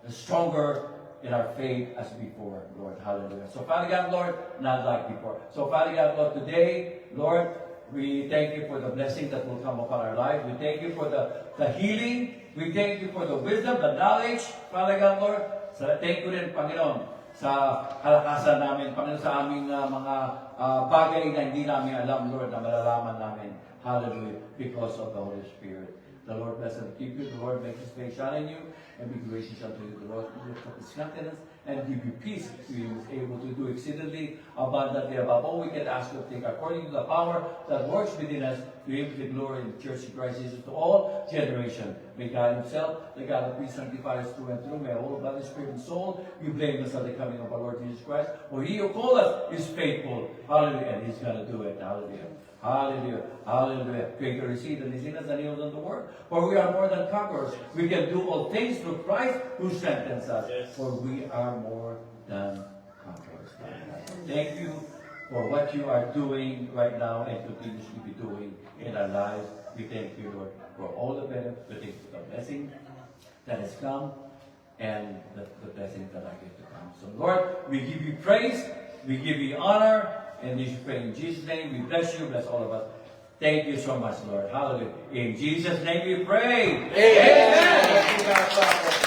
stronger in our faith as before, Lord. Hallelujah. So, Father God, Lord, not like before. So, Father God, Lord, today, Lord, we thank you for the blessing that will come upon our lives. We thank you for the healing. We thank you for the wisdom, the knowledge, Father God, Lord. So, thank you rin, Panginoon, sa kalakasan namin, Panginoon, sa aming mga bagay na hindi namin alam, Lord, na malalaman namin. Hallelujah. Because of the Holy Spirit. The Lord bless and keep you. The Lord make His face shine on you and be gracious unto you. The Lord lift up His countenance and give you peace. He is able to do exceedingly abundantly above all we can ask or think, according to the power that works within us. To Him the glory in the Church of Christ Jesus to all generation. May God Himself, the God of peace, sanctify us through and through. May all body, spirit, and soul be blameless at the coming of our Lord Jesus Christ. For He who called us is faithful. Hallelujah. And He's going to do it. Hallelujah. Hallelujah. Hallelujah. Greater is He than is in us than He was in the world. For we are more than conquerors. We can do all things through Christ who strengthens us.
Yes.
For we are more than conquerors. Thank you for what you are doing right now and continuously be doing in our lives. We thank you, Lord, for all the benefits, we thank you for the blessing that has come and the blessings that are yet to come. So, Lord, we give you praise, we give you honor, and we pray in Jesus' name. We bless you, bless all of us. Thank you so much, Lord. Hallelujah. In Jesus' name we pray.
Amen.
Amen.